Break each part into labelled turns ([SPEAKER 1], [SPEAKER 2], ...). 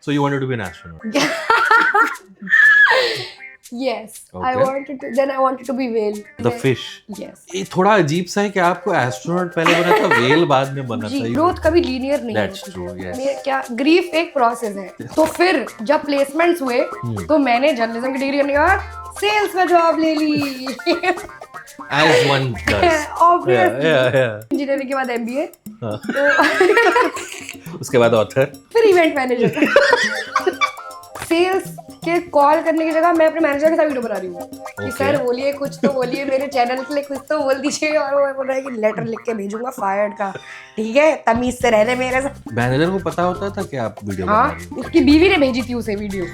[SPEAKER 1] So you wanted to be an astronaut?
[SPEAKER 2] Yes, I
[SPEAKER 1] Okay.
[SPEAKER 2] wanted to. Then I wanted to be whale.
[SPEAKER 1] The fish.
[SPEAKER 2] Yes.
[SPEAKER 1] ये थोड़ा अजीब सा है कि आपको एस्ट्रोनॉट पहले बना था, वेल बाद में बना
[SPEAKER 2] जी,
[SPEAKER 1] था.
[SPEAKER 2] ग्रोथ कभी लीनियर नहीं
[SPEAKER 1] That's
[SPEAKER 2] होती
[SPEAKER 1] true, yes.
[SPEAKER 2] मेरे क्या ग्रीफ एक प्रोसेस है. तो फिर जब प्लेसमेंट्स हुए तो मैंने जर्नलिज्म की डिग्री करने के बाद सेल्स में जॉब ले ली.
[SPEAKER 1] As one does.
[SPEAKER 2] Obviously.
[SPEAKER 1] Yeah.
[SPEAKER 2] Engineering के बाद एमबीए,
[SPEAKER 1] हाँ.
[SPEAKER 2] तो
[SPEAKER 1] उसके बाद ऑथर.
[SPEAKER 2] फिर इवेंट मैनेजर. सेल्स के कॉल करने की जगह मैं अपने मैनेजर के साथ वीडियो बना रही हूँ कि सर बोलिए, कुछ तो बोलिए, मेरे चैनल के लिए कुछ तो बोल दीजिए. और वो बोल रहा है कि लेटर लिख के भेजूंगा फायर्ड का. ठीक है, तमीज से रहने मेरे साथ.
[SPEAKER 1] मैनेजर को पता होता था कि आप वीडियो बना
[SPEAKER 2] हाँ,
[SPEAKER 1] रही हो?
[SPEAKER 2] उसकी बीवी ने भेजी थी उसे वीडियो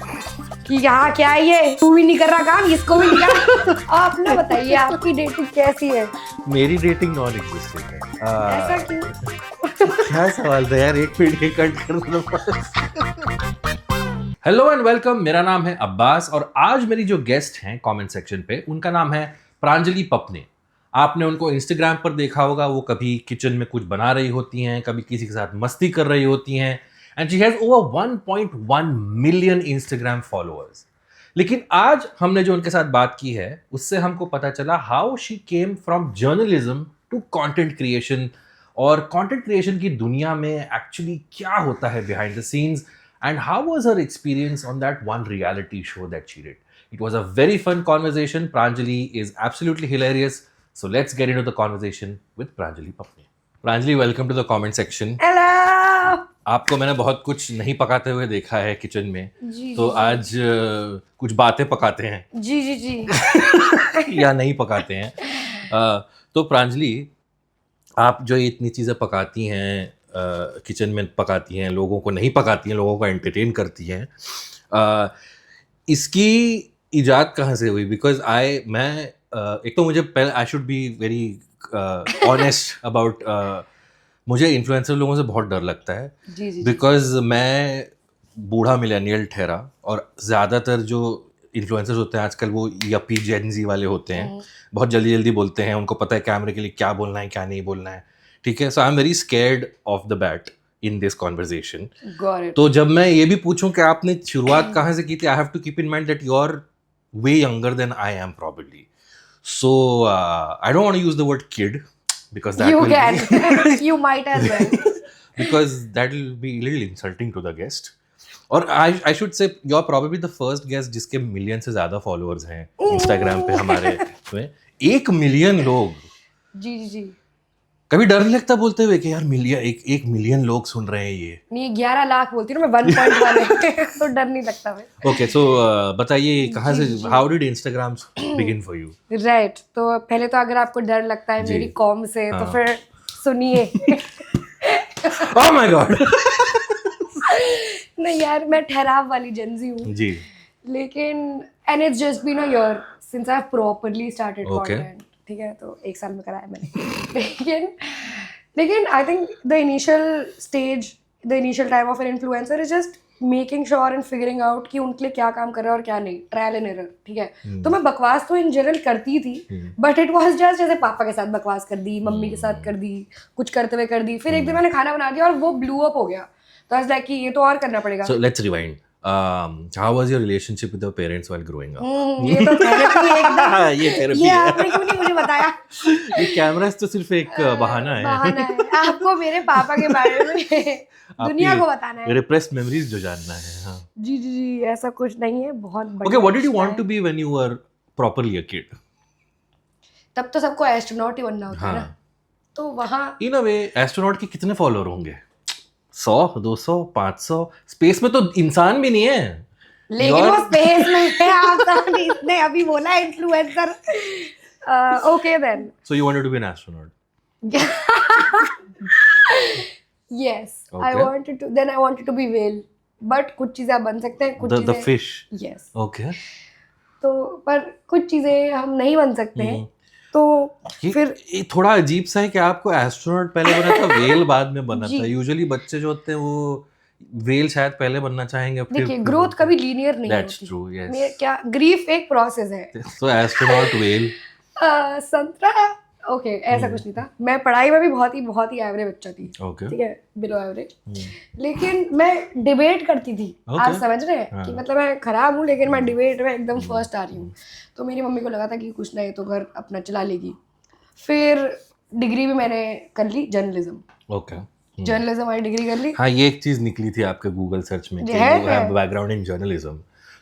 [SPEAKER 2] कि हाँ क्या है ये, तू भी नहीं कर रहा काम, इसको भी नहीं कर. आप ना बताइए आपकी डेटिंग कैसी है?
[SPEAKER 1] मेरी डेटिंग नॉन एग्जिस्टेंट है.
[SPEAKER 2] ऐसा क्यों?
[SPEAKER 1] क्या सवाल था यार, एक मिनट कट कर दो. हेलो एंड वेलकम, मेरा नाम है अब्बास और आज मेरी जो गेस्ट हैं कमेंट सेक्शन पे, उनका नाम है प्रांजलि पपने. आपने उनको इंस्टाग्राम पर देखा होगा, वो कभी किचन में कुछ बना रही होती हैं, कभी किसी के साथ मस्ती कर रही होती हैं. And she has over 1.1 million Instagram followers. लेकिन आज हमने जो उनके साथ बात की है, उससे हमको पता चला how she came from journalism to content creation, और कंटेंट क्रिएशन की दुनिया में एक्चुअली क्या होता है behind the scenes, and how was her experience on that one reality show that she did. It was a very fun conversation. Pranjali is absolutely hilarious. So let's get into the conversation with Pranjali Papne. Pranjali, welcome to the comment section.
[SPEAKER 2] Hello.
[SPEAKER 1] आपको मैंने बहुत कुछ नहीं पकाते हुए देखा है kitchen में,
[SPEAKER 2] जी
[SPEAKER 1] तो आज कुछ बातें पकाते हैं.
[SPEAKER 2] जी जी जी.
[SPEAKER 1] या नहीं पकाते हैं. तो प्रांजलि, आप जो ये इतनी चीज़ें पकाती हैं, किचन में पकाती हैं, लोगों को नहीं पकाती हैं, लोगों को एंटरटेन करती हैं, इसकी इजाद कहाँ से हुई? बिकॉज मैं एक तो मुझे पहले I should be very honest about, मुझे इन्फ्लुएंसर लोगों से बहुत डर लगता है.
[SPEAKER 2] जी जी.
[SPEAKER 1] बिकॉज मैं बूढ़ा मिलेनियल ठहरा, और ज़्यादातर जो इन्फ्लुएंसर्स होते हैं आजकल वो यपी जेनजी वाले होते हैं. बहुत जल्दी जल्दी बोलते हैं, उनको पता है कैमरे के लिए क्या बोलना है क्या नहीं बोलना है. ठीक है, so I am very scared of the bat in this conversation. तो जब मैं ये भी पूछूं कि आपने शुरुआत कहाँ से की थी, I have to keep in mind that you are way younger than I am probably. So I don't want to use the word kid because that
[SPEAKER 2] You
[SPEAKER 1] will
[SPEAKER 2] can. You might as well.
[SPEAKER 1] because that will be a little insulting to the guest. और I should say you're probably the first guest जिसके million से ज़्यादा followers हैं Instagram पे हमारे में. 1 million लोग.
[SPEAKER 2] जी जी जी.
[SPEAKER 1] कभी डर नहीं लगता बोलते हुए कि यार एक मिलियन लोग सुन रहे हैं ये?
[SPEAKER 2] नहीं, 11 लाख बोलती हूँ मैं, 1.1 है. तो डर नहीं लगता भाई.
[SPEAKER 1] ओके, सो बताइए कहाँ से, how did Instagram begin for you?
[SPEAKER 2] Right. तो पहले तो अगर आपको डर लगता है
[SPEAKER 1] जी.
[SPEAKER 2] मेरी कॉम से, तो
[SPEAKER 1] हाँ.
[SPEAKER 2] फिर सुनिए.
[SPEAKER 1] Oh my God.
[SPEAKER 2] नहीं यार, मैं ठहराव वाली जेंजी हूँ.
[SPEAKER 1] जी.
[SPEAKER 2] लेकिन and it's just been a year since I have properly started
[SPEAKER 1] Okay.
[SPEAKER 2] Content. ठीक है, तो 1 साल में कराया मैंने. लेकिन I think the initial time of an influencer is just making sure and figuring out कि उनके लिए क्या काम कर रहा है और क्या नहीं. Trial and error. ठीक है. तो मैं बकवास तो इन जनरल करती थी, बट इट वाज जस्ट जैसे पापा के साथ बकवास कर दी, मम्मी के साथ कर दी, कुछ करते हुए कर दी. फिर एक दिन मैंने खाना बना दिया और वो ब्लू अप हो गया. तो आई वाज लाइक कि ये तो और करना पड़ेगा.
[SPEAKER 1] So let's rewind. How was your relationship with your parents while growing up?
[SPEAKER 2] ये तो थेरेपी एकदम.
[SPEAKER 1] ये therapy
[SPEAKER 2] ये
[SPEAKER 1] है.
[SPEAKER 2] आपने क्यों नहीं मुझे बताया?
[SPEAKER 1] ये कैमरास तो सिर्फ एक बहाना है.
[SPEAKER 2] बहाना है. आपको मेरे पापा के बारे में दुनिया को बताना है.
[SPEAKER 1] repressed memories जो जानना है. हाँ.
[SPEAKER 2] जी जी जी, ऐसा कुछ नहीं है. बहुत बढ़िया.
[SPEAKER 1] Okay, what did you want to be when you were properly a kid?
[SPEAKER 2] तब तो सबको एस्ट्रोनॉट ही बनना होता है ना. तो वहाँ
[SPEAKER 1] इन अ वे एस्ट्रोनॉट के कितने फॉलोअर होंगे? 100, 200, 500? स्पेस में तो इंसान भी नहीं है.
[SPEAKER 2] लेकिन वो स्पेस में है. आप सब इसने अभी बोला influencer. Okay then.
[SPEAKER 1] So you wanted to be an astronaut?
[SPEAKER 2] Yes,
[SPEAKER 1] Okay.
[SPEAKER 2] I wanted to be whale. But कुछ चीजें आप बन सकते हैं, कुछ
[SPEAKER 1] The
[SPEAKER 2] चीजें.
[SPEAKER 1] fish.
[SPEAKER 2] Yes.
[SPEAKER 1] Okay.
[SPEAKER 2] तो पर कुछ चीजें हम नहीं बन सकते हैं. तो फिर
[SPEAKER 1] ये थोड़ा अजीब सा है कि आपको एस्ट्रोनॉट पहले बना था, वेल बाद में बना
[SPEAKER 2] जी.
[SPEAKER 1] था. यूजुअली बच्चे जो होते हैं वो वेल शायद पहले बनना चाहेंगे.
[SPEAKER 2] देखिए, ग्रोथ कभी लीनियर नहीं
[SPEAKER 1] That's
[SPEAKER 2] होती.
[SPEAKER 1] true, yes.
[SPEAKER 2] मेरे क्या ग्रीफ एक प्रोसेस है.
[SPEAKER 1] So astronaut, whale.
[SPEAKER 2] संतरा ओके ऐसा कुछ नहीं था, मैं पढ़ाई में भी बहुत ही एवरेज बच्चा थी,
[SPEAKER 1] ओके
[SPEAKER 2] ठीक है, बिलो एवरेज। लेकिन मैं डिबेट करती थी, आप समझ रहे हैं कि मतलब मैं खराब हूँ लेकिन मैं डिबेट में एकदम फर्स्ट आ रही हूँ। तो मेरी मम्मी को लगा था कि कुछ नहीं तो घर अपना चला लेगी। फिर डिग्री भी मैंने कर ली जर्नलिज्म,
[SPEAKER 1] ओके
[SPEAKER 2] जर्नलिज्म वाली डिग्री कर ली।
[SPEAKER 1] हाँ, ये एक चीज निकली थी आपके गूगल सर्च में कि
[SPEAKER 2] है
[SPEAKER 1] you have background in journalism,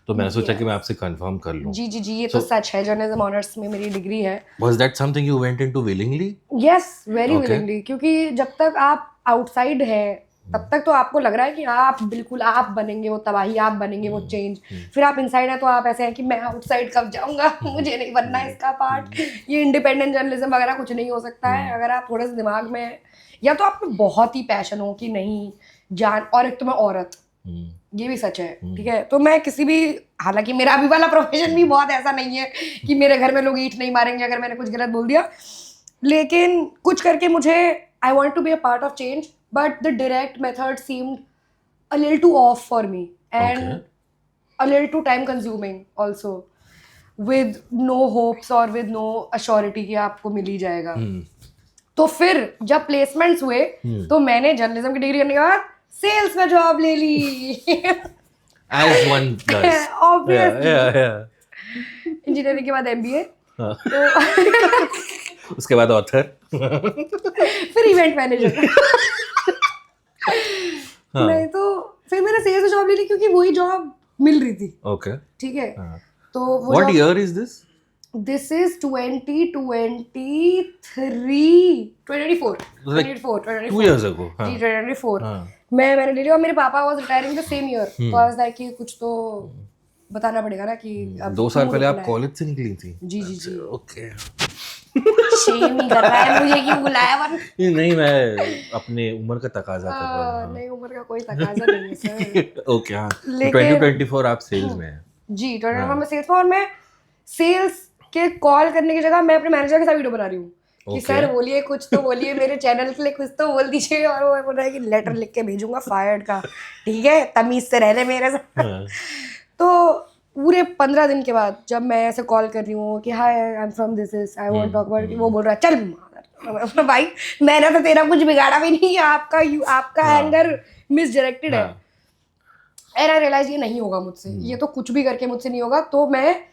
[SPEAKER 1] तो मैंने सोचा कि मैं आपसे कंफर्म कर लूं।
[SPEAKER 2] जी ये तो सच है, जर्नलिज्म ऑनर्स में मेरी डिग्री है।
[SPEAKER 1] Was that something you went into willingly?
[SPEAKER 2] Yes, very
[SPEAKER 1] Okay.
[SPEAKER 2] Willingly, क्योंकि जब तक आप आउटसाइड है तब तक तो आपको लग रहा है कि आप बिल्कुल आप बनेंगे वो तबाही, आप बनेंगे वो चेंज। फिर आप इनसाइड है तो आप ऐसे हैं कि मैं आउटसाइड कब जाऊंगा, मुझे नहीं बनना है इसका पार्ट, ये इंडिपेंडेंट जर्नलिज्म वगैरह कुछ नहीं हो सकता है अगर आप थोड़े से दिमाग में, या तो आप में बहुत ही पैशन हो कि नहीं जान, और एक तो मैं औरत, ये भी सच है, ठीक है। तो मैं किसी भी, हालांकि मेरा अभी वाला प्रोफेशन भी बहुत ऐसा नहीं है कि मेरे घर में लोग ईंट नहीं मारेंगे अगर मैंने कुछ गलत बोल दिया, लेकिन कुछ करके मुझे, I want to be a part of change, but the direct method seemed a little too off for me and a little too time consuming also, with no hopes और विद नो अश्योरिटी कि आपको मिल ही जाएगा। तो फिर जब placements हुए तो मैंने जर्नलिज्म की डिग्री करने के बाद सेल्स में जॉब ले ली
[SPEAKER 1] As one does.
[SPEAKER 2] Obviously.
[SPEAKER 1] Yeah.
[SPEAKER 2] Engineering के बाद एमबीए,
[SPEAKER 1] हाँ।
[SPEAKER 2] तो
[SPEAKER 1] उसके बाद ऑथर।
[SPEAKER 2] फिर इवेंट मैनेजर। नहीं तो फिर मैंने सेल्स में जॉब ले ली क्योंकि वही जॉब मिल रही थी,
[SPEAKER 1] ओके
[SPEAKER 2] ठीक है।
[SPEAKER 1] हाँ।
[SPEAKER 2] तो वो
[SPEAKER 1] What year is this?
[SPEAKER 2] This is 2023 2024
[SPEAKER 1] 2 years ago. हाँ.
[SPEAKER 2] जी 2024
[SPEAKER 1] हाँ.
[SPEAKER 2] मैंने ले लिया, और मेरे पापा was retiring the same year, तो आई वाज लाइक कि कुछ तो बताना पड़ेगा ना कि अब
[SPEAKER 1] 2 साल
[SPEAKER 2] मुंह
[SPEAKER 1] पहले आप
[SPEAKER 2] रुकना है।
[SPEAKER 1] कॉलेज से निकली थी?
[SPEAKER 2] जी
[SPEAKER 1] ओके।
[SPEAKER 2] शेम ही कर रहा है मुझे क्यों बुलाया वन।
[SPEAKER 1] नहीं, मैं अपने उम्र का तकाजा कर रहा हूँ।
[SPEAKER 2] नहीं, उम्र का कोई तकाजा नहीं है सर।
[SPEAKER 1] ओके हाँ,
[SPEAKER 2] लेकिन
[SPEAKER 1] 2024 आप सेल्स में हैं।
[SPEAKER 2] जी 2024 में सेल्स में, और मैं सेल्स के कॉल करने की जगह मैं अपने मैनेजर के साथ वीडियो बना रही हूँ कि सर बोलिए, कुछ तो बोलिए, मेरे चैनल के लिए कुछ तो बोल दीजिए, और वो बोल रहा है कि लेटर लिख के भेजूंगा फायर्ड का, ठीक है, तमीज से रह ले मेरे साथ। तो पूरे 15 दिन के बाद जब मैं ऐसे कॉल कर रही हूँ कि hi I am from this is I want talk about, वो बोल रहा है चल भाई मैंने तो तेरा कुछ बिगाड़ा भी नहीं, आपका एंगर मिसडायरेक्टेड है। एंड आई रियलाइज ये नहीं होगा मुझसे, ये तो कुछ भी करके मुझसे नहीं होगा। तो मैं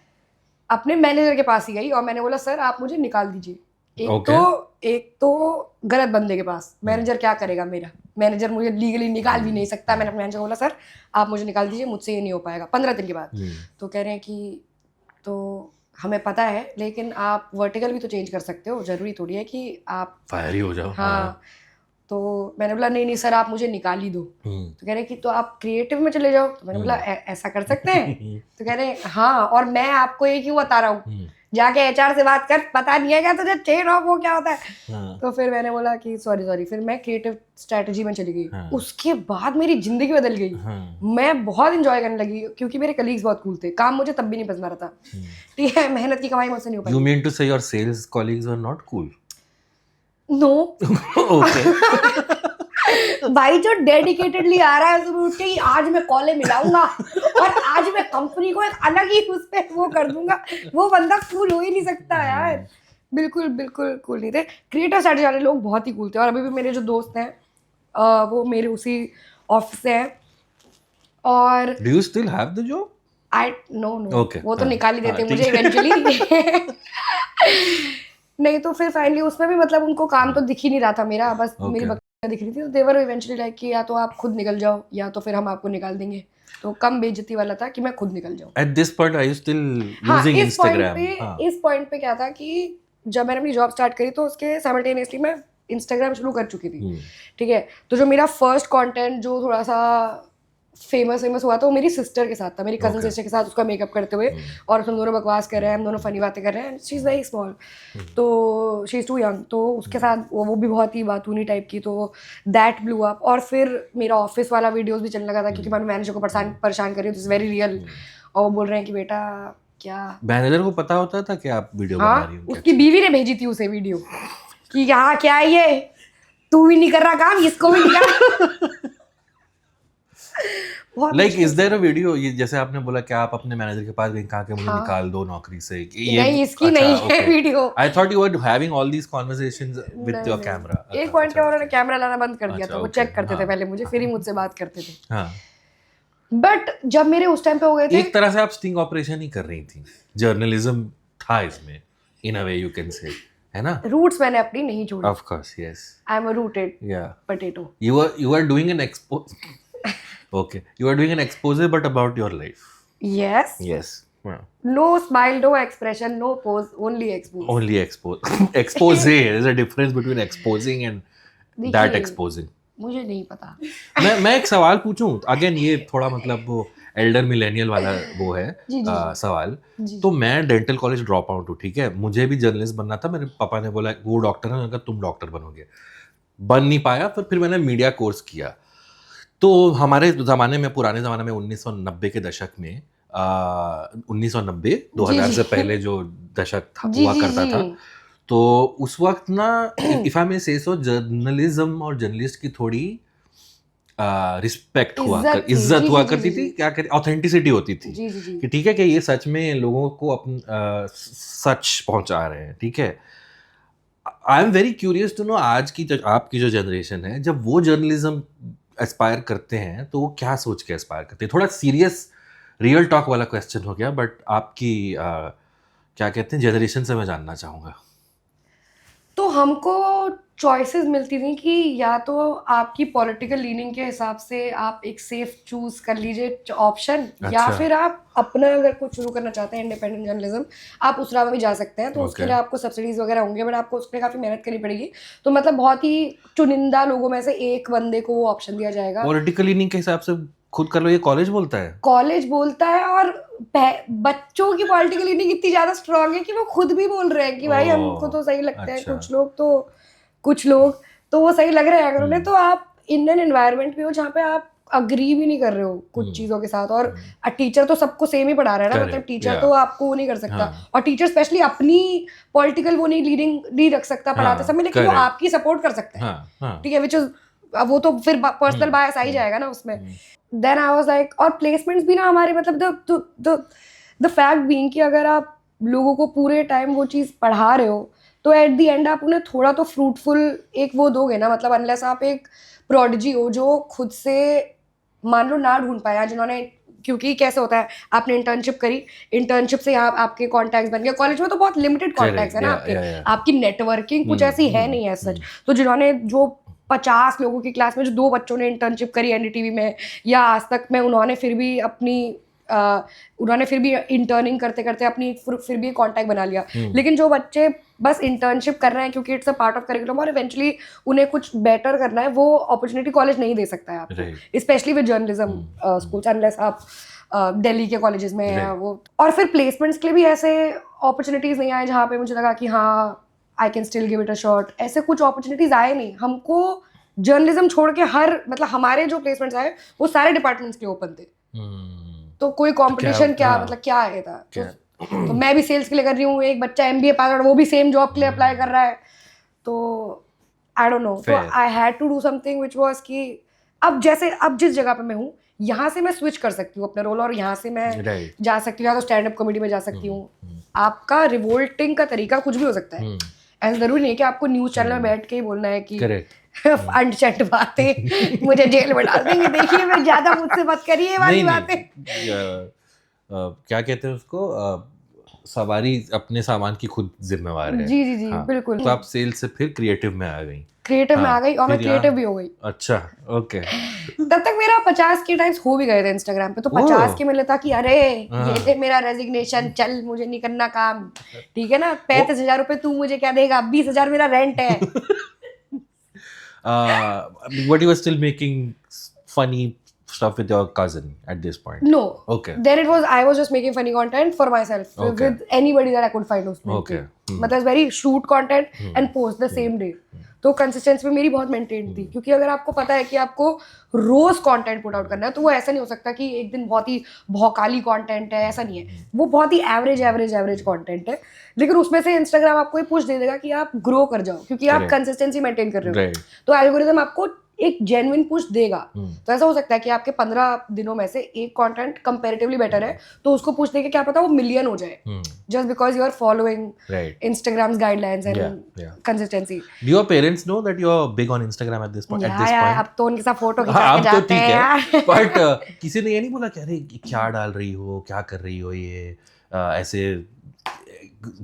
[SPEAKER 2] अपने मैनेजर के पास ही गई और मैंने बोला सर आप मुझे निकाल दीजिए। एक तो गलत बंदे के पास, मैनेजर क्या करेगा, मेरा मैनेजर मुझे लीगली निकाल भी नहीं सकता। मैंने अपने मैनेजर को बोला सर आप मुझे निकाल दीजिए, मुझसे ये नहीं हो पाएगा 15 दिन के बाद। तो कह रहे हैं कि तो हमें पता है लेकिन आप वर्टिकल भी तो चेंज कर सकते हो, जरूरी थोड़ी है कि आप
[SPEAKER 1] फायर ही हो जाओ।
[SPEAKER 2] हाँ। तो मैंने बोला नहीं सर आप मुझे निकाल ही दो। तो कह रहे कि तो आप क्रिएटिव में चले जाओ। तो मैंने बोला ऐसा कर सकते हैं? तो कह रहे हाँ, और मैं आपको ये क्यों बता रहा हूँ, जाके एचआर से बात कर, पता नहीं है क्या तुझे चेन ऑफ वो क्या होता है। तो फिर मैंने बोला कि सॉरी, फिर मैं क्रिएटिव स्ट्रेटजी में चली गई। उसके बाद मेरी जिंदगी बदल गई। मैं बहुत इंजॉय करने लगी क्योंकि मेरे कलीग्स बहुत कूल थे, काम मुझे तब भी नहीं पसंद आ रहा था, ठीक है, मेहनत की कमाई मुझसे नहीं हो पाई।
[SPEAKER 1] You mean to say your sales colleagues were not cool?
[SPEAKER 2] No
[SPEAKER 1] Okay.
[SPEAKER 2] भाई जो डेडिकेटेडली आ रहा है सुबह उठ के ही आज मैं कॉलें मिलाऊंगा और आज मैं कंपनी को एक अलग ही उस पे वो कर दूंगा, वो बंदा कूल हो ही नहीं सकता यार। बिल्कुल कूल नहीं थे। क्रिएटर साइड वाले लोग बहुत ही कूल थे, और अभी भी मेरे जो दोस्त हैं वो मेरे उसी ऑफिस से हैं। और
[SPEAKER 1] Do you still have the job?
[SPEAKER 2] I know
[SPEAKER 1] Okay,
[SPEAKER 2] वो तो
[SPEAKER 1] हाँ,
[SPEAKER 2] निकाल ही देते
[SPEAKER 1] हाँ,
[SPEAKER 2] मुझे इवेंचुअली। नहीं तो फिर फाइनली उसमें भी मतलब उनको काम तो दिख ही नहीं रहा था मेरा, बस मेरी बकरियां दिख रही थी। तो देवर इवेंचुअली लाइक कि या तो आप खुद निकल जाओ या तो फिर हम आपको निकाल देंगे। तो कम बेइज्जती वाला था कि मैं खुद निकल जाऊं।
[SPEAKER 1] At this point, are you still using Instagram?
[SPEAKER 2] इस पॉइंट पे क्या था कि जब मैंने अपनी जॉब स्टार्ट करी तो उसके साइमल्टेनियसली मैं इंस्टाग्राम शुरू कर चुकी थी, ठीक है। तो जो मेरा फर्स्ट कंटेंट जो थोड़ा सा फेमस हुआ था वो मेरी सिस्टर के साथ था, मेरी कजन सिस्टर के साथ, उसका मेकअप करते हुए, और हम दोनों बकवास कर रहे हैं, हम दोनों फनी बातें कर रहे हैं। शी इज़ वेरी स्मॉल, तो शी इज़ टू यंग, तो उसके साथ वो भी बहुत ही बातूनी टाइप की, तो दैट ब्लू अप। और फिर मेरा ऑफिस वाला वीडियोस भी चलने लगा था क्योंकि मैं मैनेजर को परेशान कर रही हूँ, दिस वेरी रियल। और वो बोल रहे हैं कि बेटा क्या
[SPEAKER 1] मैनेजर को पता होता था कि आप वीडियो बना रही हो?
[SPEAKER 2] उसकी बीवी ने भेजी थी उसे वीडियो कि हाँ क्या है ये, तू भी नहीं कर रहा काम, इसको भी नहीं कर। बहुत
[SPEAKER 1] लाइक
[SPEAKER 2] मुश्किल
[SPEAKER 1] इज देयर अ वीडियो, ये जैसे आपने बोला कि आप अपने मैनेजर के पास गए, कहा कि मुझे
[SPEAKER 2] हाँ।
[SPEAKER 1] निकाल दो नौकरी से,
[SPEAKER 2] नहीं, इसकी नहीं है video.
[SPEAKER 1] I thought you were having all these conversations with
[SPEAKER 2] नहीं,
[SPEAKER 1] योर
[SPEAKER 2] नहीं।
[SPEAKER 1] कैमरा।
[SPEAKER 2] एक पॉइंट के बाद उन्होंने कैमरा लाना बंद कर दिया
[SPEAKER 1] अच्छा,
[SPEAKER 2] था, वो
[SPEAKER 1] okay,
[SPEAKER 2] चेक करते थे
[SPEAKER 1] हाँ,
[SPEAKER 2] पहले मुझे, फिर ही मुझसे बात करते थे।
[SPEAKER 1] हाँ,
[SPEAKER 2] बट जब मेरे उस टाइम पे हो गए थे,
[SPEAKER 1] एक तरह से आप स्टिंग ऑपरेशन ही कर रही थी, जर्नलिज्म था इसमें, इन अ वे यू कैन से, है ना?
[SPEAKER 2] रूट्स मैंने अपनी नहीं छोड़ी।
[SPEAKER 1] Of course, yes,
[SPEAKER 2] I am a rooted
[SPEAKER 1] या
[SPEAKER 2] potato.
[SPEAKER 1] you are doing an okay, you are doing an expose but about your life.
[SPEAKER 2] Yes,
[SPEAKER 1] Yes, yeah.
[SPEAKER 2] No smile, no expression, no pose, only expose.
[SPEAKER 1] Only expose there's a difference between exposing and that
[SPEAKER 2] देखिए,
[SPEAKER 1] exposing.
[SPEAKER 2] मुझे नहीं पता।
[SPEAKER 1] मैं एक सवाल पूछूं again, ये थोड़ा मतलब वो एल्डर मिलेनियल वाला वो है
[SPEAKER 2] जी, जी, जी।
[SPEAKER 1] सवाल।
[SPEAKER 2] जी।
[SPEAKER 1] तो मैं डेंटल कॉलेज ड्रॉप आउट हूँ, ठीक है, मुझे भी जर्नलिस्ट बनना था, मेरे पापा ने बोला वो डॉक्टर है, मैंने कहा तुम डॉक्टर बनोगे, बन नहीं पाया, फिर मैंने मीडिया कोर्स किया। तो हमारे ज़माने में, पुराने ज़माने में 1990 के दशक में 1990 2000 से पहले जो दशक था
[SPEAKER 2] जी,
[SPEAKER 1] हुआ
[SPEAKER 2] जी,
[SPEAKER 1] करता
[SPEAKER 2] जी।
[SPEAKER 1] था, तो उस वक्त ना इफ आई मे से सो, जर्नलिज्म और जर्नलिस्ट की थोड़ी रिस्पेक्ट इज्जत हुआ करती थी, क्या कहते, ऑथेंटिसिटी होती थी
[SPEAKER 2] जी, जी, जी।
[SPEAKER 1] कि ठीक है कि ये सच में लोगों को अपन सच पहुंचा रहे हैं, ठीक है। I am very curious to know, आज की आपकी जो जनरेशन है, जब वो जर्नलिज्म एस्पायर करते हैं तो वो क्या सोच के एस्पायर करते हैं? थोड़ा सीरियस रियल टॉक वाला क्वेश्चन हो गया, बट आपकी क्या कहते हैं जनरेशन से मैं जानना चाहूँगा।
[SPEAKER 2] तो हमको चॉइसेस मिलती थी कि या तो आपकी पॉलिटिकल लीनिंग के हिसाब से आप एक सेफ चूज कर लीजिए ऑप्शन, या
[SPEAKER 1] अच्छा।
[SPEAKER 2] फिर आप अपना अगर कुछ शुरू करना चाहते हैं इंडिपेंडेंट जर्नलिज्म, आप उस राह में भी जा सकते हैं। तो उसके
[SPEAKER 1] Okay.
[SPEAKER 2] लिए आपको सब्सिडीज वगैरह होंगे, बट आपको उसमें काफ़ी मेहनत करनी पड़ेगी। तो मतलब बहुत ही चुनिंदा लोगों में से एक बंदे को वो ऑप्शन दिया जाएगा।
[SPEAKER 1] पॉलिटिकल लीनिंग के हिसाब से खुद कर लो, ये कॉलेज बोलता है?
[SPEAKER 2] कॉलेज बोलता है, और बच्चों की पॉलिटिकल लीनिंग इतनी ज्यादा स्ट्रांग है कि वो खुद भी बोल रहे हैं कि भाई हमको तो सही लगता है।
[SPEAKER 1] अच्छा।
[SPEAKER 2] कुछ लोग तो वो सही लग रहे हैं अगर उन्हें। तो आप इंडियन एनवायरनमेंट में हो जहाँ पे आप अग्री भी नहीं कर रहे हो कुछ चीजों के साथ, और टीचर तो सबको सेम ही पढ़ा रहा है ना, मतलब
[SPEAKER 1] Correct,
[SPEAKER 2] टीचर
[SPEAKER 1] yeah.
[SPEAKER 2] तो आपको वो नहीं कर सकता।
[SPEAKER 1] हाँ.
[SPEAKER 2] और टीचर स्पेशली अपनी पॉलिटिकल वो नहीं लीडिंग नहीं रख सकता पढ़ाते समय, लेकिन वो
[SPEAKER 1] correct.
[SPEAKER 2] आपकी सपोर्ट कर सकता है,
[SPEAKER 1] हाँ, हाँ,
[SPEAKER 2] ठीक है, विच इज वो तो फिर पर्सनल बायस आ ही जाएगा ना उसमें। देन आई वाज लाइक, और प्लेसमेंट्स भी ना हमारे, मतलब द फैक्ट बीइंग कि अगर आप लोगों को पूरे टाइम वो चीज़ पढ़ा रहे हो, तो एट द एंड आप उन्हें थोड़ा तो फ्रूटफुल एक वो दोगे ना, मतलब अनलेस आप एक प्रोडिजी हो जो खुद से मान लो ना ढूंढ पाया, जिन्होंने, क्योंकि कैसे होता है, आपने इंटर्नशिप करी, इंटर्नशिप से यहाँ आपके कॉन्टैक्ट्स बन गए। कॉलेज में तो बहुत लिमिटेड कॉन्टैक्ट्स है ना आपके, आपकी नेटवर्किंग कुछ ऐसी है नहीं है सच। तो जिन्होंने जो 50 लोगों की क्लास में जो 2 बच्चों ने इंटर्नशिप करी एनडीटीवी में या आज तक में, उन्होंने फिर भी इंटर्निंग करते करते अपनी फिर भी कांटेक्ट बना लिया। लेकिन जो बच्चे बस इंटर्नशिप कर रहे हैं क्योंकि it's a part of curriculum और इवेंचुअली उन्हें कुछ बेटर करना है, वो अपॉर्चुनिटी कॉलेज नहीं दे सकता है आपको, specially with journalism schools, unless आप दिल्ली के कॉलेजेस में हैं वो। और फिर प्लेसमेंट्स के लिए भी ऐसे अपॉर्चुनिटीज नहीं आए जहाँ पे मुझे लगा कि हाँ I can still give it a shot. ऐसे कुछ अपॉर्चुनिटीज आए नहीं हमको। जर्नलिज्म छोड़ के मतलब हमारे जो प्लेसमेंट्स आए वो सारे डिपार्टमेंट्स के ओपन थे। तो कोई कंपटीशन क्या मतलब क्या है था। तो मैं भी सेल्स के लिए कर रही हूँ, एक बच्चा एमबीए पास आउट वो भी सेम जॉब के लिए अप्लाई कर रहा है। तो आई डोंट नो, तो I had to do something which was कि अब जिस जगह पे मैं हूँ यहाँ से मैं स्विच कर सकती हूँ अपने रोल, और यहाँ से मैं जा सकती हूँ, या तो स्टैंड अप कॉमेडी में जा सकती हूँ। आपका रिवोल्टिंग का तरीका कुछ भी हो सकता है। ऐसा जरूरी नहीं है कि आपको न्यूज चैनल में बैठ के ही बोलना है कि अनचट बातें मुझे जेल में डाल देंगे, देखिए मैं ज्यादा मुझसे मत करिए वाली बातें।
[SPEAKER 1] क्या कहते हैं उसको, सवारी अपने सामान की खुद जिम्मेवार है।
[SPEAKER 2] जी जी जी बिल्कुल।
[SPEAKER 1] तो आप सेल्स से फिर क्रिएटिव में आ गई।
[SPEAKER 2] क्रिएटिव में आ गई और मैं क्रिएटिव भी हो गई।
[SPEAKER 1] अच्छा, ओके।
[SPEAKER 2] तब तक मेरा 50 के टाइम्स हो भी गए थे इंस्टाग्राम पे, तो 50 के मिले था कि अरे ये थे मेरा रेजिग्नेशन, चल मुझे नहीं करना काम, ठीक है ना, 35,000 रुपए तू मुझे क्या देगा, 20,000 मेरा रेंट है।
[SPEAKER 1] But you were still making funny stuff with your cousin at this point?
[SPEAKER 2] No.
[SPEAKER 1] Okay.
[SPEAKER 2] Then I was just making funny content for myself with anybody that I could find उसमें।
[SPEAKER 1] Okay.
[SPEAKER 2] मतलब very shoot content and post the same day। तो consistency में मेरी बहुत maintain थी, क्योंकि अगर आपको पता है कि आपको रोज कंटेंट पुट आउट करना है, तो वो ऐसा नहीं हो सकता कि एक दिन बहुत ही भौकाली कंटेंट है, ऐसा नहीं है। वो बहुत ही एवरेज कंटेंट है, लेकिन उसमें से इंस्टाग्राम आपको ये पुश दे देगा कि आप ग्रो कर जाओ, क्योंकि आप कंसिस्टेंसी मेंटेन कर रहे हो। तो एल्गोरिदम आपको एक जेन्युइन पुश देगा। तो ऐसा हो सकता है कि आपके 15 दिनों में से एक कंटेंट कंपैरेटिवली बेटर है तो उसको पुश देके क्या पता वो मिलियन हो जाए, just because you are following Instagram's guidelines and consistency.
[SPEAKER 1] Do your parents know that you are big on Instagram at this point?
[SPEAKER 2] अब तो उनके साथ फोटो खिंचा के जाते हैं यार।
[SPEAKER 1] बट किसी ने ये नहीं बोला कि अरे क्या डाल रही हो, क्या कर रही हो, ये ऐसे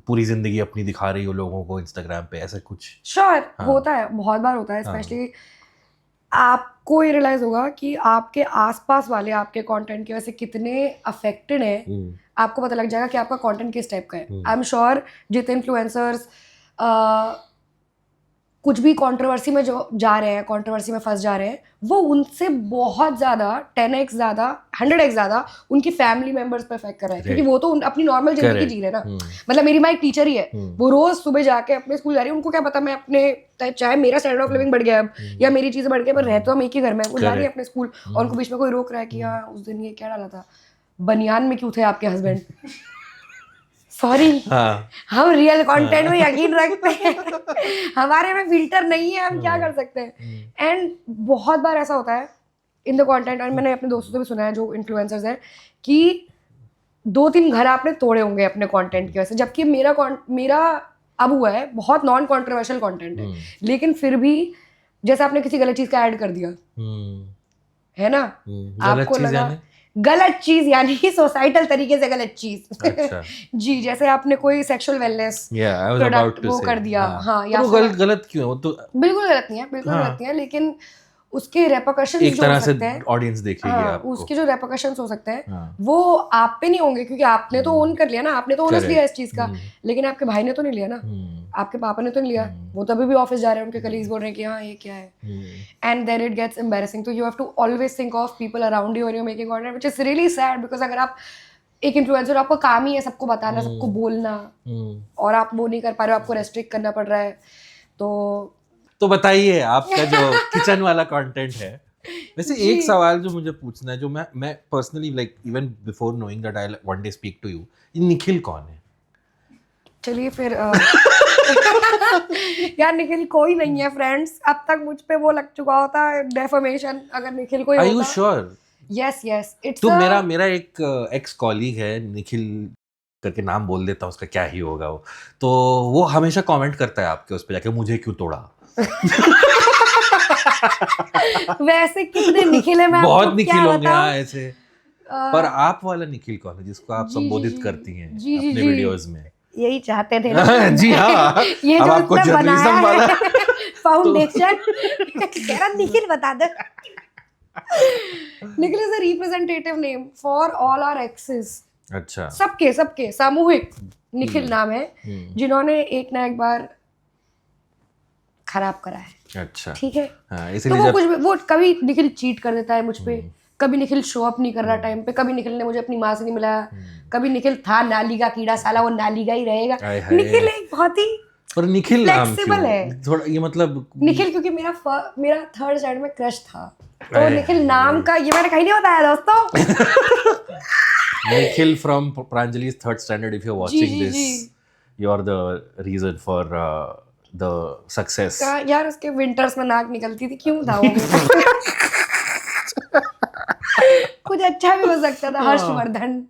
[SPEAKER 1] पूरी जिंदगी अपनी दिखा रही हो लोगों को Instagram पे, ऐसा कुछ?
[SPEAKER 2] श्योर होता है, बहुत बार होता है। स्पेशली आपको ये रियलाइज होगा कि आपके आसपास वाले आपके कंटेंट की वजह से कितने अफेक्टेड हैं, आपको पता लग जाएगा कि आपका कंटेंट किस टाइप का है। आई एम श्योर जितने इन्फ्लुएंसर्स कुछ भी कंट्रोवर्सी में जो जा रहे हैं, कंट्रोवर्सी में फंस जा रहे हैं, वो उनसे बहुत ज़्यादा 10x ज़्यादा 100x ज़्यादा उनकी फैमिली मेंबर्स पे इफेक्ट कर रहा है, क्योंकि वो तो अपनी नॉर्मल जिंदगी जी रहे हैं ना। मतलब मेरी माँ एक टीचर ही है, वो रोज सुबह जाके अपने स्कूल जा रही है, उनको क्या पता मैं अपने चाहे मेरा स्टैंडर्ड ऑफ लिविंग बढ़ गया अब या मेरी चीज़ें बढ़ गई, पर रहते तो हम एक ही घर में, वो जा रही है अपने स्कूल और उनको बीच में कोई रोक रहा है कि हाँ उस दिन ये क्या डाला था, बनियान में क्यों थे आपके हस्बैंड। सॉरी, हम रियल कंटेंट में यकीन रखते हैं, हमारे में फिल्टर नहीं है, हम क्या कर सकते हैं। एंड बहुत बार ऐसा होता है इन द कंटेंट, और मैंने अपने दोस्तों से भी सुना है जो इन्फ्लुएंसर्स हैं कि 2-3 घर आपने तोड़े होंगे अपने कंटेंट की वजह से, जबकि मेरा अब हुआ है बहुत नॉन कॉन्ट्रोवर्शियल कंटेंट है, लेकिन फिर भी जैसे आपने किसी गलत चीज का ऐड कर दिया है ना, आपको लगा गलत चीज, यानी सोसाइटल तरीके से गलत चीज। अच्छा। जी, जैसे आपने कोई सेक्सुअल वेलनेस प्रोडक्ट वो कर दिया, हाँ, या
[SPEAKER 1] गलत क्यों है वो? तो
[SPEAKER 2] बिल्कुल गलत नहीं है, बिल्कुल गलत नहीं है, लेकिन उसके रेपरकशंस
[SPEAKER 1] एक तरह से ऑडियंस देखेगी आपको,
[SPEAKER 2] उसके जो रेपरकशंस हो सकते हैं वो आप पे नहीं होंगे, क्योंकि आपने तो ओन कर लिया ना, आपने तो ओनर्स लिया इस चीज का, लेकिन आपके भाई ने तो नहीं लिया ना, आपके पापा ने तो नहीं लिया, वो तभी भी ऑफिस जा रहे हैं, उनके कलीग्स बोल रहे हैं कि हाँ ये क्या है, and then it gets embarrassing. तो you have to always think of people around you when you are making content, which is really sad, because अगर आप एक इन्फ्लुएंसर, आपका काम ही है सबको बताना, सबको बोलना, और आप वो नहीं कर पा रहे हो, आपको रेस्ट्रिक्ट करना पड़ रहा है, तो
[SPEAKER 1] बताइए आपका जो किचन वाला कंटेंट है। वैसे एक सवाल जो मुझे पूछना है, जो मैं personally like even before knowing that I one day speak to you, ये निखिल कौन है?
[SPEAKER 2] चलिए फिर यार निखिल कोई नहीं है फ्रेंड्स, अब तक मुझ पे वो लग चुका होता है डेफर्मेशन अगर निखिल कोई होता।
[SPEAKER 1] Are you sure?
[SPEAKER 2] Yes, it's
[SPEAKER 1] तो मेरा एक एक्स कॉलीग है, निखिल करके नाम बोल देता हूँ, उसका क्या ही होगा वो, तो वो हमेशा कमेंट करता है आपके उस पे जाके, मुझे क्यों तोड़ा।
[SPEAKER 2] वैसे कितने निखिल है, मैं
[SPEAKER 1] बहुत निखिल होंगे ऐसे, पर आप वाला निखिल कौन है जिसको आप संबोधित करती हैं अपने वीडियोस में?
[SPEAKER 2] यही चाहते थे ना।
[SPEAKER 1] जी हाँ,
[SPEAKER 2] ये
[SPEAKER 1] अब
[SPEAKER 2] जो
[SPEAKER 1] आपको जर्नलिज्म वाला
[SPEAKER 2] फाउंडेशन कह रहा निखिल बता दे। Nikhil is a representative name for all our exes.
[SPEAKER 1] अच्छा,
[SPEAKER 2] सबके सामूहिक निखिल नाम है जिन्होंने एक ना एक बार खराब करा है। अच्छा, ठीक है। तो वो कुछ वो कभी निखिल चीट कर देता है मुझ पे, कभी निखिल शो अप नहीं कर रहा टाइम पे, कभी निखिल ने मुझे अपनी माँ से नहीं मिलाया, कभी निखिल था नाली का कीड़ा, साला वो नाली का ही रहेगा। निखिल एक बहुत ही
[SPEAKER 1] पर निखिल
[SPEAKER 2] फ्लेक्सिबल है
[SPEAKER 1] थोड़ा, ये मतलब
[SPEAKER 2] निखिल क्योंकि मेरा थर्ड स्टैंडर्ड में क्रश था, तो निखिल नाम का, ये मैंने कहीं नहीं बताया दोस्तों।
[SPEAKER 1] Nikhil from Pranjali's third standard, if you're watching this, you're the reason for the success.
[SPEAKER 2] यार उसके विंटर्स में नाक निकलती थी, क्यों था वो? कुछ अच्छा भी हो सकता था, हर्षवर्धन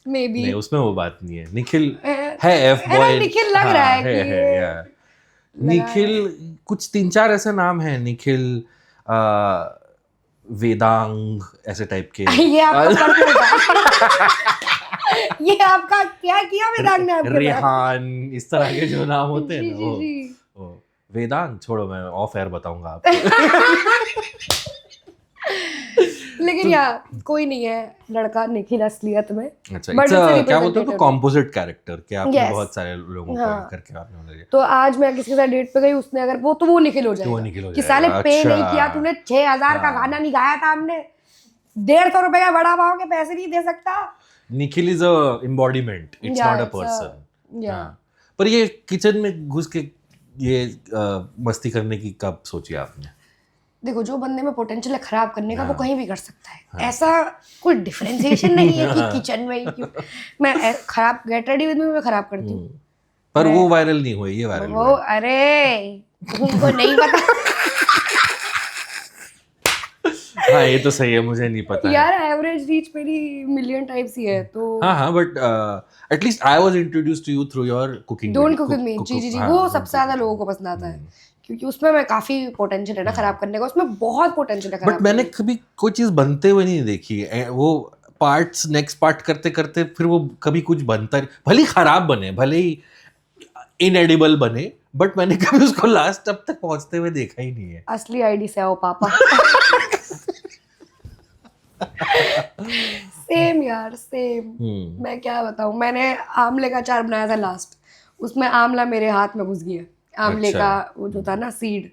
[SPEAKER 2] मे बी।
[SPEAKER 1] नहीं, उसमें वो बात नहीं है। निखिल है एफ बॉय,
[SPEAKER 2] निखिल लग रहा है कि
[SPEAKER 1] निखिल कुछ 3-4 ऐसे नाम हैं, निखिल, वेदांग, ऐसे टाइप के।
[SPEAKER 2] ये ये आपका क्या किया वेदांग ने आपके?
[SPEAKER 1] रेहान, इस तरह के जो नाम होते हैं ना, वो वेदांग छोड़ो, मैं ऑफ एयर बताऊंगा आपको।
[SPEAKER 2] लेकिन यार कोई नहीं है लड़का निखिल असलियत में।
[SPEAKER 1] अच्छा, क्या बोलते हैं, कॉम्पोजिट कैरेक्टर के आपने बहुत सारे लोगों को करके आपने ले।
[SPEAKER 2] तो आज मैं किसी के साथ डेट पे गई, उसने अगर वो, तो वो निखिल हो जाएगा कि साले पे नहीं किया तूने, 6,000 का गाना नहीं गाया था हमने, 150 रुपए का बड़ा पाव के पैसे नहीं दे सकता।
[SPEAKER 1] Nikhil is a embodiment, it's not a person. पर ये किचन में घुस के ये मस्ती करने की कब सोची आपने?
[SPEAKER 2] देखो, जो बंदे में पोटेंशियल है खराब करने का, वो कहीं भी कर सकता है। ऐसा कोई डिफरेंशिएशन नहीं है कि किचन में क्यों मैं खराब, गेट रेडी विद मी में खराब करती हूँ।
[SPEAKER 1] पर वो वायरल नहीं हुई, ये वायरल
[SPEAKER 2] वो, अरे तुमको नहीं पता।
[SPEAKER 1] हाँ ये तो सही है, मुझे नहीं पता है।
[SPEAKER 2] यार एवरेज रीच मेरी मिलियन टाइप्स ही है तो
[SPEAKER 1] हाँ but at least I was introduced to you through your cooking
[SPEAKER 2] don't cook with me, जी वो सबसे ज्यादा लोगों को पसंद आता है
[SPEAKER 1] हम्म।
[SPEAKER 2] क्योंकि उसमें मैं काफी पोटेंशियल है ना खराब करने का, उसमें बहुत पोटेंशियल है
[SPEAKER 1] बट
[SPEAKER 2] खराब
[SPEAKER 1] मैंने कभी कोई चीज बनते हुए नहीं देखी वो पार्ट्स नेक्स्ट पार्ट करते करते फिर वो कभी कुछ बनता, भले ही खराब बने, भले ही इनएडिबल बने, बट मैंने कभी उसको लास्ट अब तक पहुंचते हुए देखा ही नहीं है।
[SPEAKER 2] असली आईडी से आओ पापा। सेम यार सेम। मैं क्या बताऊं, मैंने आमले का अचार बनाया था लास्ट, उसमें आमला मेरे हाथ में घुस गया, आमले
[SPEAKER 1] अच्छा।
[SPEAKER 2] का वो जो था ना सीड,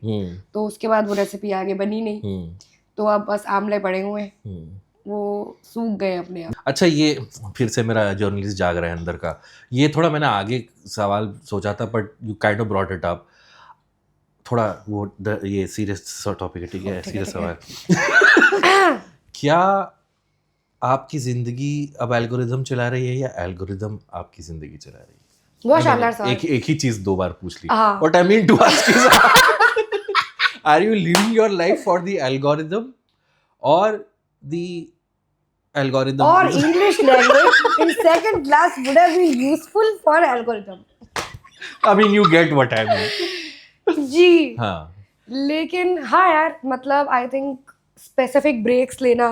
[SPEAKER 2] तो उसके बाद वो रेसिपी आगे बनी नहीं, तो अब बस आमले पड़े हुए हैं, वो सूख गए अपने आप।
[SPEAKER 1] अच्छा ये फिर से मेरा जर्नलिस्ट जाग रहा है अंदर का, ये थोड़ा मैंने आगे सवाल सोचा था but you kind of brought it up, थोड़ा वो ये सीरियस टॉपिक है, ठीक है, सीरियस सवाल। क्या आपकी जिंदगी अब एल्गोरिदम चला रही है या एल्गोरिदम आपकी जिंदगी चला रही है?
[SPEAKER 2] बहुत शानदार सवाल।
[SPEAKER 1] एक ही चीज दो बार पूछ ली।
[SPEAKER 2] हाँ।
[SPEAKER 1] What I mean to ask is are you living your life for the algorithm or the algorithm
[SPEAKER 2] Or
[SPEAKER 1] is-
[SPEAKER 2] English language in second class would have been useful for algorithm.
[SPEAKER 1] I mean you get what I mean.
[SPEAKER 2] जी
[SPEAKER 1] हाँ
[SPEAKER 2] लेकिन हाँ यार, मतलब I think specific breaks लेना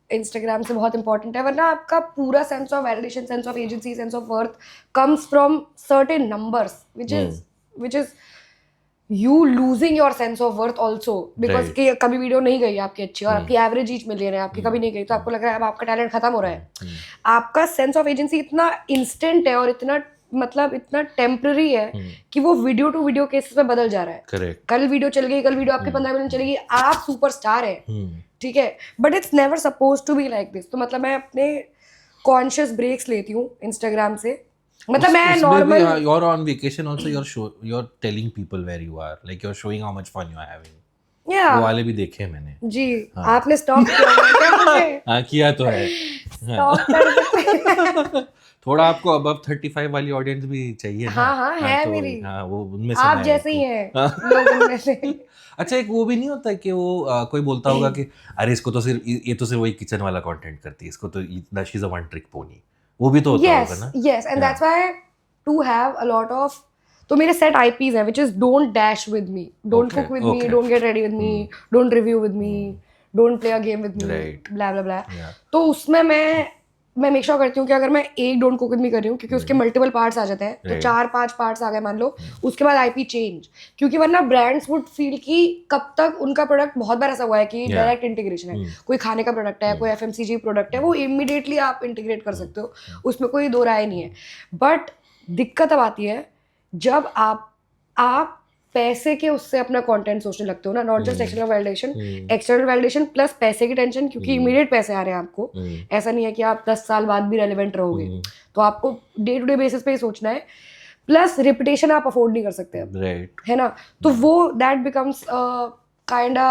[SPEAKER 2] Instagram से बहुत important है, वरना आपका पूरा sense of validation, sense of agency, sense of worth comes from certain numbers which is you losing your sense of worth also because
[SPEAKER 1] Right.
[SPEAKER 2] कि कभी वीडियो नहीं गई आपकी अच्छी और आपकी एवरेज रीच मिलियन है, आपकी कभी नहीं गई, तो आपको लग रहा है अब आपका टैलेंट खत्म हो रहा है। आपका सेंस ऑफ एजेंसी इतना इंस्टेंट है और इतना मतलब इतना टेम्पररी है कि वो वीडियो टू वीडियो केसेस में बदल जा रहा है।
[SPEAKER 1] करेक्ट।
[SPEAKER 2] कल वीडियो चल गई, कल वीडियो आपके 15 मिनट चलेगी, आप सुपरस्टार है, ठीक है, but it's never suppose to be like this. तो मतलब मैं अपने कॉन्शियस ब्रेक्स लेती हूँ इंस्टाग्राम से, मतलब मैं normal
[SPEAKER 1] you're on vacation also, you're telling people where you are, like you're showing how much fun you are having.
[SPEAKER 2] या
[SPEAKER 1] वो वाले भी देखे मैंने।
[SPEAKER 2] जी आपने स्टॉप किया
[SPEAKER 1] हाँ किया तो है।
[SPEAKER 2] स्टॉप कर सकते हैं।
[SPEAKER 1] थोड़ा आपको अबव 35 वाली ऑडियंस भी चाहिए ना।
[SPEAKER 2] हाँ, है
[SPEAKER 1] तो
[SPEAKER 2] मेरी।
[SPEAKER 1] हाँ वो उनमें से
[SPEAKER 2] आप
[SPEAKER 1] मैं
[SPEAKER 2] जैसे ही
[SPEAKER 1] एक
[SPEAKER 2] हैं लोग उनमें से।
[SPEAKER 1] अच्छा एक वो भी नहीं होता कि वो कोई बोलता होगा कि अरे इसको तो सिर्फ ये तो सिर्फ वही किचन वाला कंटेंट करती है, इसको तो she is a one trick pony, वो भी तो होता होगा ना।
[SPEAKER 2] yes and that's why to have a lot of, तो मेरे set IPs हैं which is don't dash with me, don't
[SPEAKER 1] Okay,
[SPEAKER 2] cook with me,
[SPEAKER 1] okay.
[SPEAKER 2] don't get ready with me, don't review with me, don't play a game with me,
[SPEAKER 1] Right.
[SPEAKER 2] blah blah blah।
[SPEAKER 1] Yeah.
[SPEAKER 2] तो उसमें मैं make sure करती हूँ कि अगर मैं एक don't cook with मी कर रही हूँ, क्योंकि उसके मल्टीपल पार्ट्स आ जाते हैं, तो 4-5 पार्ट्स आ गए मान लो, उसके बाद IP चेंज, क्योंकि वरना ब्रांड्स वुड फील कि कब तक उनका प्रोडक्ट, बहुत बार ऐसा हुआ है कि डायरेक्ट इंटीग्रेशन है, कोई खाने का प्रोडक्ट है, कोई FMCG प्रोडक्ट है, वो इमीडिएटली आप इंटीग्रेट कर सकते हो, उसमें कोई दो राय नहीं है। बट दिक्कत अब आती है जब आप पैसे के उससे अपना कंटेंट सोचने लगते हो ना, not just external validation, external validation plus पैसे की टेंशन, क्योंकि इमीडिएट पैसे आ रहे हैं आपको, ऐसा नहीं है कि आप 10 साल बाद भी रेलेवेंट रहोगे, तो आपको डे टू डे बेसिस पे ही सोचना है, प्लस रेपुटेशन आप अफोर्ड नहीं कर सकते अब,
[SPEAKER 1] राइट।
[SPEAKER 2] है ना, तो वो दैट बिकम्स काइंडा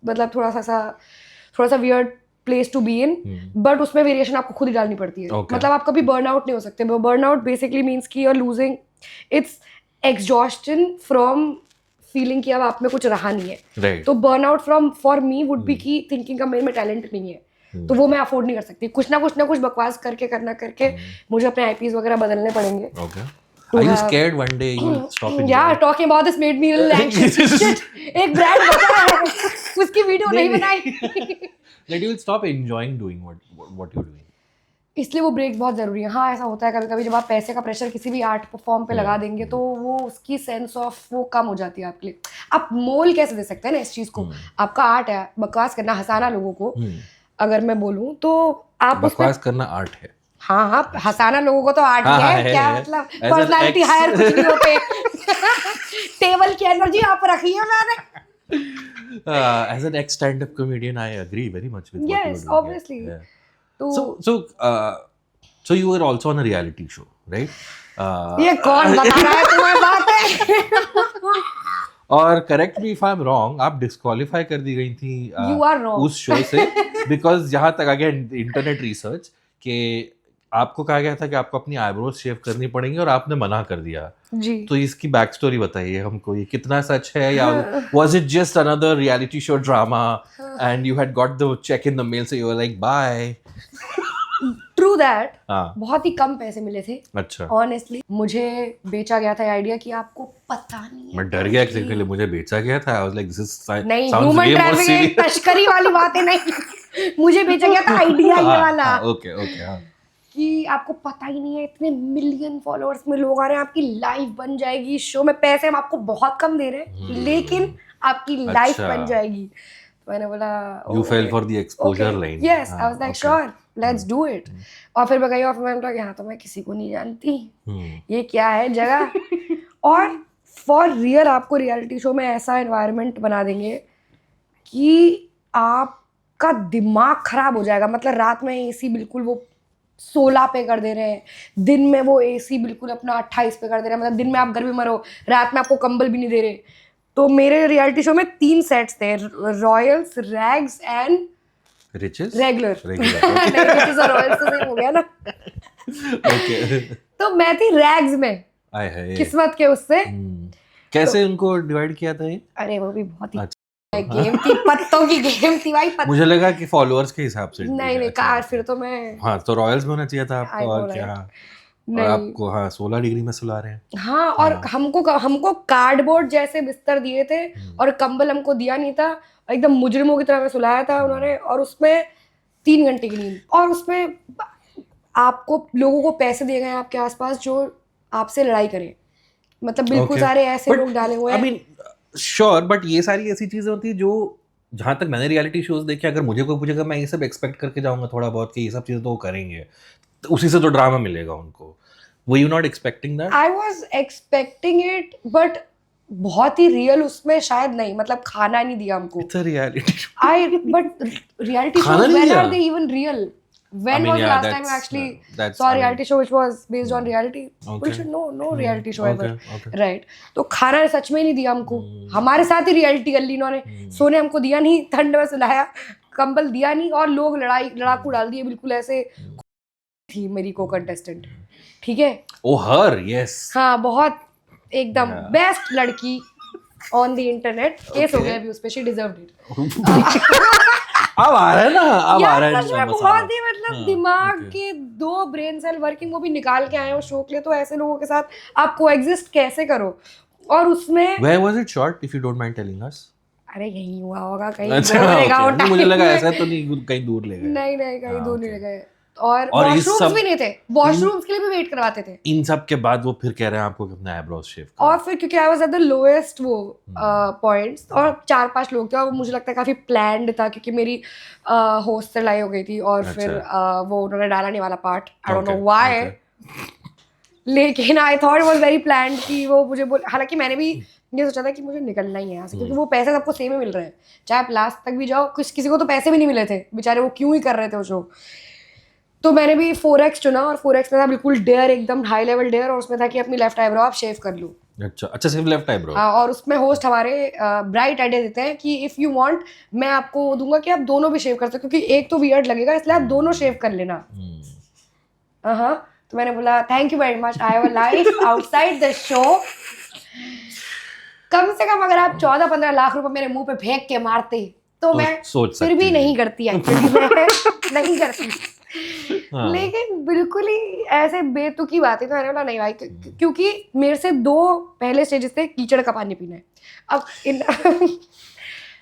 [SPEAKER 2] मतलब थोड़ा सा weird place to be in, but उसमें वेरिएशन आपको खुद ही डालनी पड़ती है।
[SPEAKER 1] Okay.
[SPEAKER 2] मतलब आप कभी बर्न आउट नहीं हो सकते। बर्न आउट बेसिकली मीन्स कि you are losing, it's exhaustion from feeling कि अब आप में कुछ रहा नहीं है।
[SPEAKER 1] राइट।
[SPEAKER 2] तो burn out for me would be की थिंकिंग का मेरे में टैलेंट नहीं है, तो वो मैं अफोर्ड नहीं कर सकती। कुछ ना कुछ बकवास करके मुझे अपने IPs वगैरह बदलने पड़ेंगे।
[SPEAKER 1] Okay. Are you scared one day you'll stop enjoying?
[SPEAKER 2] Yeah, talking about this made me a little anxious. Shit, एक ब्रांड बचा है, उसकी वीडियो नहीं बनाई।
[SPEAKER 1] That you'll stop enjoying doing what you're doing.
[SPEAKER 2] इसलिए वो ब्रेक बहुत जरूरी है। हाँ ऐसा होता है कभी कभी, जब आप पैसे का प्रेशर किसी भी आर्ट फॉर्म पे लगा देंगे तो वो उसकी सेंस ऑफ वो कम हो जाती है आपके लिए। आप मोल कैसे दे सकते हैं ना इस चीज को, आपका आर्ट है बकवास करना, हंसाना लोगों को, अगर मैं बोलूँ तो आप
[SPEAKER 1] बकवास करना आर्ट है।
[SPEAKER 2] हाँ हंसाना लोगों को तो आर्ट ही है, क्या मतलब पर्सनालिटी हायर कुछ नहीं होते। टेबल की एनर्जी आप रखी है मैंने।
[SPEAKER 1] As an ex stand-up comedian, I agree very much with what
[SPEAKER 2] Yes,
[SPEAKER 1] you were doing.
[SPEAKER 2] obviously.
[SPEAKER 1] Yeah.
[SPEAKER 2] तो
[SPEAKER 1] So you were also on a reality show, right?
[SPEAKER 2] ये कौन बता रहा है तुम्हें बातें?
[SPEAKER 1] और correct me if I am wrong, आप डिस्क्वालीफाई कर दी गई थी
[SPEAKER 2] You are wrong.
[SPEAKER 1] उस शो से, बिकॉज जहाँ तक अगेन इंटरनेट रिसर्च के आपको कहा गया था कि आपको अपनी आईब्रोज शेव करनी पड़ेंगी और आपने मना कर दिया,
[SPEAKER 2] जी
[SPEAKER 1] तो इसकी बैक स्टोरी बताइए हमको, ये कितना सच है, या was it just another reality show drama and you had got the check in the mail so you were like bye?
[SPEAKER 2] True that,
[SPEAKER 1] हाँ,
[SPEAKER 2] बहुत ही कम पैसे मिले थे
[SPEAKER 1] अच्छा।
[SPEAKER 2] ऑनेस्टली। मुझे बेचा गया था आइडिया कि आपको पता नहीं है
[SPEAKER 1] मैं डर गया कि पहले मुझे बेचा गया था। I was like this is
[SPEAKER 2] नहीं, ह्यूमन ट्रैफिकिंग तस्करी वाली बातें नहीं। मुझे बेचा गया था आइडिया ये वाला
[SPEAKER 1] ओके ओके, हाँ
[SPEAKER 2] कि आपको पता ही नहीं है, इतने मिलियन फॉलोअर्स में लोग आ रहे हैं, आपकी लाइफ बन जाएगी शो में, पैसे हम आपको बहुत कम दे रहे हैं लेकिन आपकी लाइफ बन जाएगी। तो मैंने बोला
[SPEAKER 1] you fail for the exposure line.
[SPEAKER 2] Yes, I was like sure, let's do it. और फिर मैं गई और फिर मैंने बोला यहाँ तो मैं किसी को नहीं जानती, ये क्या है जगह। और फॉर रियल आपको रियलिटी शो में ऐसा एनवायरनमेंट बना देंगे कि आपका दिमाग खराब हो जाएगा। मतलब रात में एसी बिल्कुल वो 16 पे कर दे रहे हैं, दिन में वो एसी बिल्कुल अपना 28 पे कर दे रहे हैं। मतलब दिन में आप गर्मी में रहो, रात में आपको कंबल भी नहीं दे रहे। तो मेरे रियलिटी शो में 3 सेट्स थे, royals, rags and
[SPEAKER 1] riches,
[SPEAKER 2] regular.
[SPEAKER 1] Regular
[SPEAKER 2] riches और रॉयल्स तो सेम हो गया ना।
[SPEAKER 1] ओके।
[SPEAKER 2] तो मैं थी रैग्स में,
[SPEAKER 1] आय है
[SPEAKER 2] किस्मत के उससे।
[SPEAKER 1] कैसे उनको डिवाइड किया था ये?
[SPEAKER 2] अरे वो भी बहुत ही
[SPEAKER 1] अच्छा।
[SPEAKER 2] गेम थी, पत्तों की गेम थी भाई।
[SPEAKER 1] मुझे लगा कि फॉलोअर्स के हिसाब से।
[SPEAKER 2] नहीं कार फिर तो मैं,
[SPEAKER 1] हाँ तो रॉयल्स में होना चाहिए था आपका, और क्या। और आपको हाँ 16 डिग्री में सुला रहे हैं।
[SPEAKER 2] हाँ, और हमको कार्डबोर्ड जैसे बिस्तर दिए थे और कंबल हमको दिया नहीं था, एकदम मुजरिमों की तरह में सुलाया था उन्होंने। और उसमें 3 घंटे की नींद, और उसमें आपको लोगों को पैसे दिए गए आपके आसपास जो आपसे लड़ाई करें। मतलब बिल्कुल सारे ऐसे लोग डाले हुए हैं।
[SPEAKER 1] श्योर, बट ये सारी ऐसी चीजें होती है जो, जहां तक मैंने रियलिटी शोज देखे, अगर मुझे कोई पूछेगा मैं ये सब एक्सपेक्ट करके जाऊंगा थोड़ा बहुत कि ये सब चीजें तो वो करेंगे, तो उसी से तो ड्रामा मिलेगा उनको। Were you not expecting that?
[SPEAKER 2] I was expecting it, but बहुत ही रियल उसमें शायद नहीं, मतलब खाना नहीं दिया हमको।
[SPEAKER 1] It's a reality show.
[SPEAKER 2] But reality
[SPEAKER 1] खाना
[SPEAKER 2] shows,
[SPEAKER 1] नहीं
[SPEAKER 2] when
[SPEAKER 1] दिया?
[SPEAKER 2] are they even real? When was the last time you actually saw a reality show which was based on reality? We should know, no reality show ever. Right. तो खाना सच में नहीं दिया हमको। हमारे साथ ही रियलिटी कर ली इन्होंने। सोने हमको दिया नहीं, ठंड में सुलाया, कंबल दिया नहीं, और लोग लड़ाकू डाल दिए बिल्कुल ऐसे। थी मेरी को कंटेस्टेंट, ठीक है।
[SPEAKER 1] Oh her, yes.
[SPEAKER 2] हाँ, बहुत एकदम बेस्ट लड़की ऑन द इंटरनेट। केस हो गया अभी उस पे, शी डिजर्व्ड इट।
[SPEAKER 1] अब आ रहा है ना, अब आ रहा है
[SPEAKER 2] सच में बहुत ही मतलब दिमाग के 2 ब्रेन सेल वर्किंग वो भी निकाल के आए हो शो के लिए। तो ऐसे लोगों के साथ आप कोएग्जिस्ट कैसे करो? और उसमें
[SPEAKER 1] Where was it shot, if you don't mind telling us?
[SPEAKER 2] अरे यही हुआ होगा कहीं।
[SPEAKER 1] अच्छा, मुझे लगा ऐसा तो नहीं कहीं दूर ले गए।
[SPEAKER 2] नहीं कहीं दूर नहीं ले गए। और
[SPEAKER 1] इस
[SPEAKER 2] वॉशरूम्स
[SPEAKER 1] सब
[SPEAKER 2] भी नहीं थे, वॉशरूम्स के लिए भी वेट करवाते थे।
[SPEAKER 1] इन सब के बाद वो फिर कह रहे हैं आपको कि अपना आईब्रोज शेव करो।
[SPEAKER 2] और फिर क्योंकि I was at the lowest वो पॉइंट्स, और 4-5 लोग थे, और मुझे लगता है काफी प्लान्ड था क्योंकि मेरी होस्ट से लड़ाई हो गई थी। और फिर वो उन्होंने डाला नहीं वाला part, I don't know why, लेकिन I thought it was very planned कि वो मुझे हालांकि मैंने भी ये सोचा था कि मुझे निकलना ही है यहाँ से, क्योंकि वो पैसे सबको सेम ही मिल रहे हैं, चाहे आप लास्ट तक भी जाओ। किसी को तो पैसे भी नहीं मिले थे बेचारे, वो क्यों ही कर रहे थे वो शो। तो मैंने भी 4X चुना, और 4X में था बिल्कुल डेयर, एकदम हाई लेवल डेयर, और उसमें था कि अपनी लेफ्ट आईब्रो आप शेव कर लो।
[SPEAKER 1] अच्छा सिर्फ लेफ्ट आईब्रो।
[SPEAKER 2] हाँ, और उसमें होस्ट हमारे ब्राइट आइडिया देते हैं कि इफ यू वांट मैं आपको दूंगा कि आप दोनों भी शेव कर सकते हो, क्योंकि एक तो वियर्ड लगेगा, इसलिए आप दोनों शेव कर लेना। हाँ, तो मैंने बोला thank you very much, I have a life outside the show. कम से कम अगर आप 14-15 लाख रुपए मेरे मुंह पे फेंक के मारते तो मैं फिर भी नहीं करती, एक्चुअली मैं नहीं करती। लेकिन बिल्कुल ही ऐसे बेतुकी बातें, तो मैंने बोला नहीं भाई, क्योंकि मेरे से 2 पहले स्टेजेस थे कीचड़ का पानी पीना है। अब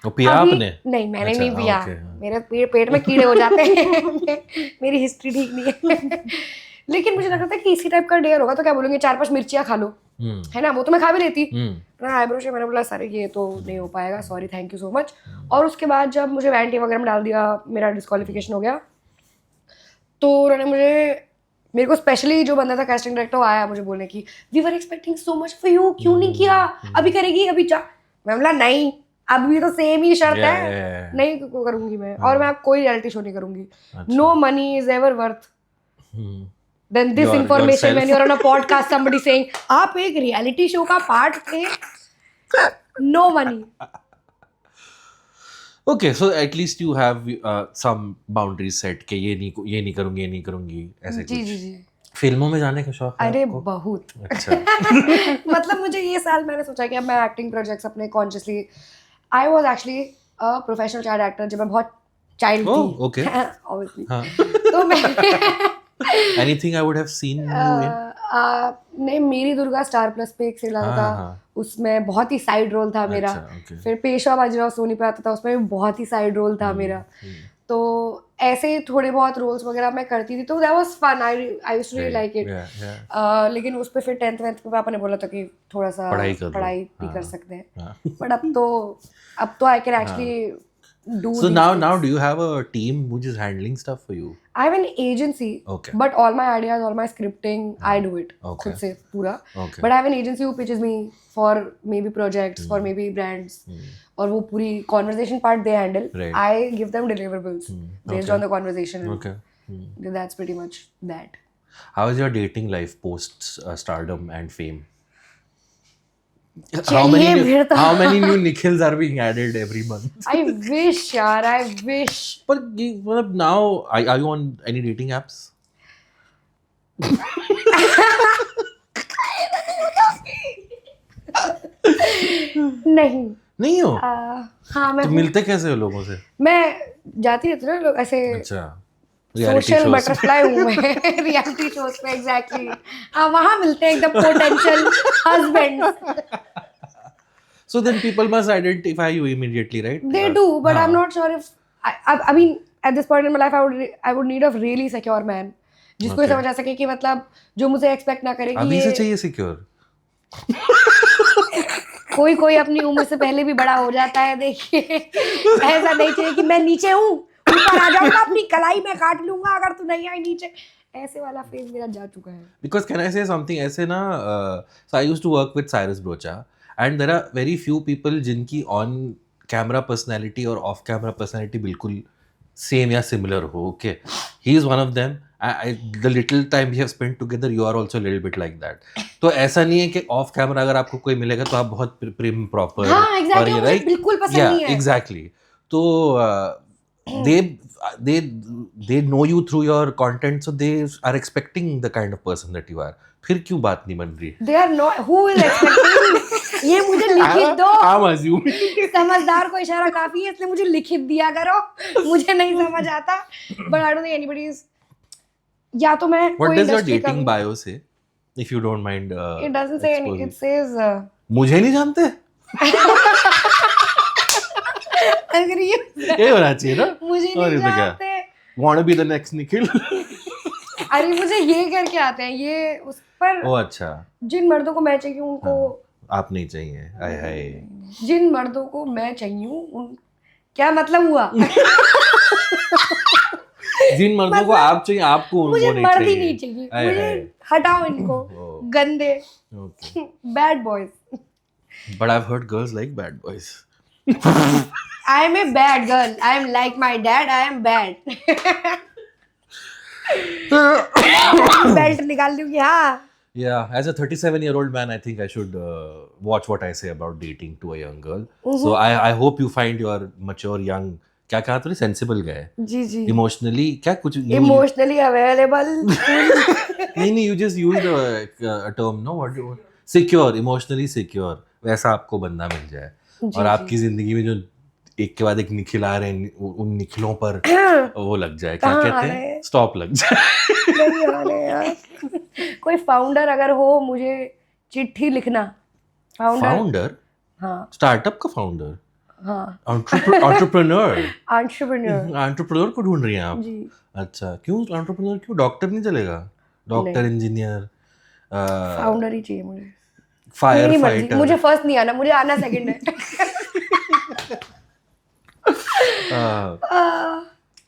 [SPEAKER 1] वो पिया आपने?
[SPEAKER 2] नहीं, मैंने नहीं पिया, मेरे पेट में कीड़े हो जाते हैं। मेरी हिस्ट्री ठीक नहीं है। लेकिन मुझे लग रहा था कि इसी टाइप का डेयर होगा, तो क्या बोलेंगे 4-5 मिर्चियाँ खा लो, है ना, वो तो मैं खा भी लेती। आईब्रो से मैंने बोला सर ये तो नहीं हो पाएगा, sorry, thank you so much. और उसके बाद जब मुझे वैनिटी वगैरह में डाल दिया, मेरा डिस्क्वालिफिकेशन हो गया, तो उन्होंने मेरे को स्पेशली जो बंदा था कास्टिंग डायरेक्टर, आया मुझे बोलने की we were expecting so much for you, क्यों नहीं किया, अभी करेगी, अभी जा। मैं बोला नहीं, अभी तो सेम ही शर्त है, नहीं करूंगी मैं, और मैं कोई रियलिटी शो नहीं करूंगी। No money is ever worth than this information when you are on a podcast somebody saying आप एक रियलिटी शो का पार्ट थे, no money.
[SPEAKER 1] Okay, so at least you have some boundaries set कि ये नहीं करूँगी, ये नहीं करूँगी, ऐसे
[SPEAKER 2] जी
[SPEAKER 1] कुछ.
[SPEAKER 2] जी जी.
[SPEAKER 1] फिल्मों में जाने का शौक है
[SPEAKER 2] अरे
[SPEAKER 1] आपको?
[SPEAKER 2] बहुत.
[SPEAKER 1] अच्छा.
[SPEAKER 2] मतलब मुझे ये साल मैंने सोचा कि अब मैं एक्टिंग प्रोजेक्ट्स अपने consciously. I was actually a professional child actor जब मैं बहुत चाइल्ड
[SPEAKER 1] Oh,
[SPEAKER 2] थी.
[SPEAKER 1] okay.
[SPEAKER 2] ऑब्वियसली.
[SPEAKER 1] हाँ.
[SPEAKER 2] तो मैं
[SPEAKER 1] Anything I would have seen you in?
[SPEAKER 2] नहीं, मेरी दुर्गा स्टार प्लस पे एक सीरियल आता
[SPEAKER 1] हाँ,
[SPEAKER 2] था.
[SPEAKER 1] हाँ.
[SPEAKER 2] उसमें बहुत ही साइड रोल था मेरा.
[SPEAKER 1] अच्छा, okay.
[SPEAKER 2] फिर पेशवा बाजीराव सोनी पे आता था, उसमें भी बहुत ही साइड रोल था मेरा. तो ऐसे थोड़े बहुत रोल्स वगैरह मैं करती थी, तो that was fun. I used to really like it.
[SPEAKER 1] Yeah, yeah.
[SPEAKER 2] लेकिन उस पे फिर 10th में पापा ने बोला था कि थोड़ा सा
[SPEAKER 1] पढ़ाई कर लो.
[SPEAKER 2] पढ़ाई भी
[SPEAKER 1] हाँ.
[SPEAKER 2] कर सकते हैं.
[SPEAKER 1] हाँ.
[SPEAKER 2] बट अब तो I can actually do
[SPEAKER 1] So
[SPEAKER 2] these
[SPEAKER 1] now
[SPEAKER 2] things.
[SPEAKER 1] do you have a team which is handling stuff for you?
[SPEAKER 2] I have an agency.
[SPEAKER 1] Okay.
[SPEAKER 2] But all my ideas, all my scripting, I do it.
[SPEAKER 1] Okay.
[SPEAKER 2] खुद से पूरा.
[SPEAKER 1] Okay.
[SPEAKER 2] But I have an agency who pitches me for maybe projects, for maybe brands. और वो पूरी conversation part they handle.
[SPEAKER 1] Right.
[SPEAKER 2] I give them deliverables based
[SPEAKER 1] Okay.
[SPEAKER 2] on the conversation. And
[SPEAKER 1] Okay.
[SPEAKER 2] that's pretty much that.
[SPEAKER 1] How is your dating life post stardom and fame?
[SPEAKER 2] चलिए फिर तो.
[SPEAKER 1] How many new Nikhils are being added every month?
[SPEAKER 2] I wish यार, I wish.
[SPEAKER 1] But मतलब now are you on any dating apps?
[SPEAKER 2] नहीं.
[SPEAKER 1] नहीं हो.
[SPEAKER 2] हाँ मैं
[SPEAKER 1] तो मिलते कैसे हो लोगों से?
[SPEAKER 2] मैं जाती रहती हूँ ना लोग ऐसे.
[SPEAKER 1] अच्छा. Reality
[SPEAKER 2] social
[SPEAKER 1] shows.
[SPEAKER 2] बटरफ्लाई हूँ मैं रियलिटी शोज पे. एग्जैक्टली. हाँ, वहाँ मिलते हैं एकदम potential husband.
[SPEAKER 1] So then people must identify you immediately, right?
[SPEAKER 2] They do, but
[SPEAKER 1] हाँ.
[SPEAKER 2] I'm not sure if I mean at this point in my life I would need a really secure man जिसको ये
[SPEAKER 1] Okay.
[SPEAKER 2] समझ आ सके कि मतलब जो मुझे expect ना करे कि
[SPEAKER 1] अभी से
[SPEAKER 2] ये
[SPEAKER 1] चाहिए सिक्योर.
[SPEAKER 2] कोई अपनी उम्र से पहले भी बड़ा हो जाता है. देखिए, ऐसा नहीं चाहिए कि मैं नीचे हूँ, ऊपर आ जाऊंगा, अपनी कलाई में काट लूंगा अगर तू नहीं आई नीचे. ऐसे वाला फेज मेरा जा चुका है.
[SPEAKER 1] Because can I say something? ऐसे ना so I used to work with Cyrus Brocha and there are very few people जिनकी on camera personality और off camera personality बिल्कुल same या similar हो. Okay, he is one of them. The little time we have spent together, you are also a little bit like that. तो ऐसा नहीं है कि off camera अगर आपको कोई मिलेगा तो आप बहुत prim proper.
[SPEAKER 2] हाँ, exactly,
[SPEAKER 1] ये
[SPEAKER 2] मुझे
[SPEAKER 1] right?
[SPEAKER 2] बिल्कुल पसंद
[SPEAKER 1] Yeah,
[SPEAKER 2] नहीं है.
[SPEAKER 1] exactly. तो they know you through your content, so they are expecting the kind of person that you are. फिर क्यों बात नहीं बन रही?
[SPEAKER 2] They are not. Who is expecting? ये मुझे लिखित दो.
[SPEAKER 1] I'm assuming.
[SPEAKER 2] समझदार को इशारा काफी है, इसलिए मुझे लिखित दिया करो. मुझे नहीं समझ आता. But I don't think anybody is. या तो मैं
[SPEAKER 1] What
[SPEAKER 2] कोई
[SPEAKER 1] does your
[SPEAKER 2] industry
[SPEAKER 1] dating
[SPEAKER 2] का.
[SPEAKER 1] bio say? If you don't mind.
[SPEAKER 2] It doesn't say any.
[SPEAKER 1] exposing.
[SPEAKER 2] It says.
[SPEAKER 1] मुझे नहीं जानते?
[SPEAKER 2] अगर ये
[SPEAKER 1] ये होना चाहिए ना?
[SPEAKER 2] मुझे
[SPEAKER 1] और
[SPEAKER 2] नहीं
[SPEAKER 1] इसे क्या?
[SPEAKER 2] जानते.
[SPEAKER 1] Want to be the next Nikhil?
[SPEAKER 2] अरे मुझे ये करके आते हैं ये उस पर.
[SPEAKER 1] ओ अच्छा.
[SPEAKER 2] जिन मर्दों को मैं चाहिए उनको.
[SPEAKER 1] आप नहीं चाहिए. हाय हाय.
[SPEAKER 2] जिन मर्दों को मैं चाहिए उन. क्या मतलब हुआ?
[SPEAKER 1] जिन मर्दों को आप चाहिए आपको उनको
[SPEAKER 2] मुझे
[SPEAKER 1] नहीं
[SPEAKER 2] मर्द
[SPEAKER 1] चाहिए.
[SPEAKER 2] ही नहीं चाहिए.
[SPEAKER 1] हाय
[SPEAKER 2] मुझे
[SPEAKER 1] हाय.
[SPEAKER 2] हटाओ इनको.
[SPEAKER 1] Oh.
[SPEAKER 2] गंदे
[SPEAKER 1] Okay.
[SPEAKER 2] Bad boys.
[SPEAKER 1] But I've heard girls like bad boys.
[SPEAKER 2] I am a bad girl. I am like my dad. I am bad. Belt निकाल लूंगी. हाँ.
[SPEAKER 1] Yeah, as a 37-year-old man, I think I should watch what I say about dating to a young girl. So I hope you find your mature, young. क्या कहा तूने? Sensible guy.
[SPEAKER 2] जी जी.
[SPEAKER 1] Emotionally क्या कुछ?
[SPEAKER 2] Emotionally available.
[SPEAKER 1] नहीं you just used a term, no? What you secure, emotionally secure. वैसा आपको बंदा मिल जाए और आपकी जिंदगी में जो एक के बाद एक निखिल आ रहे हैं उन निखिलों पर वो लग जाए. क्या
[SPEAKER 2] कहाँ
[SPEAKER 1] कहते
[SPEAKER 2] आ
[SPEAKER 1] हैं?
[SPEAKER 2] रहे हैं?
[SPEAKER 1] स्टॉप लग जाए.
[SPEAKER 2] नहीं आ रहे यार. कोई फाउंडर अगर हो मुझे चिट्ठी लिखना.
[SPEAKER 1] फाउंडर?
[SPEAKER 2] हाँ.
[SPEAKER 1] स्टार्टअप का फाउंडर?
[SPEAKER 2] हाँ.
[SPEAKER 1] एंटरप्रेन्योर.
[SPEAKER 2] एंटरप्रेन्योर
[SPEAKER 1] को ढूंढ रही हैं आप?
[SPEAKER 2] जी.
[SPEAKER 1] अच्छा, क्यों एंटरप्रेन्योर? क्यों डॉक्टर नहीं चलेगा? डॉक्टर, इंजीनियर,
[SPEAKER 2] फाउंडर ही चाहिए मुझे.
[SPEAKER 1] फायर
[SPEAKER 2] मेरी मर्जी.
[SPEAKER 1] फाइटर.
[SPEAKER 2] मुझे फर्स्ट नहीं आना, मुझे आना सेकंड है.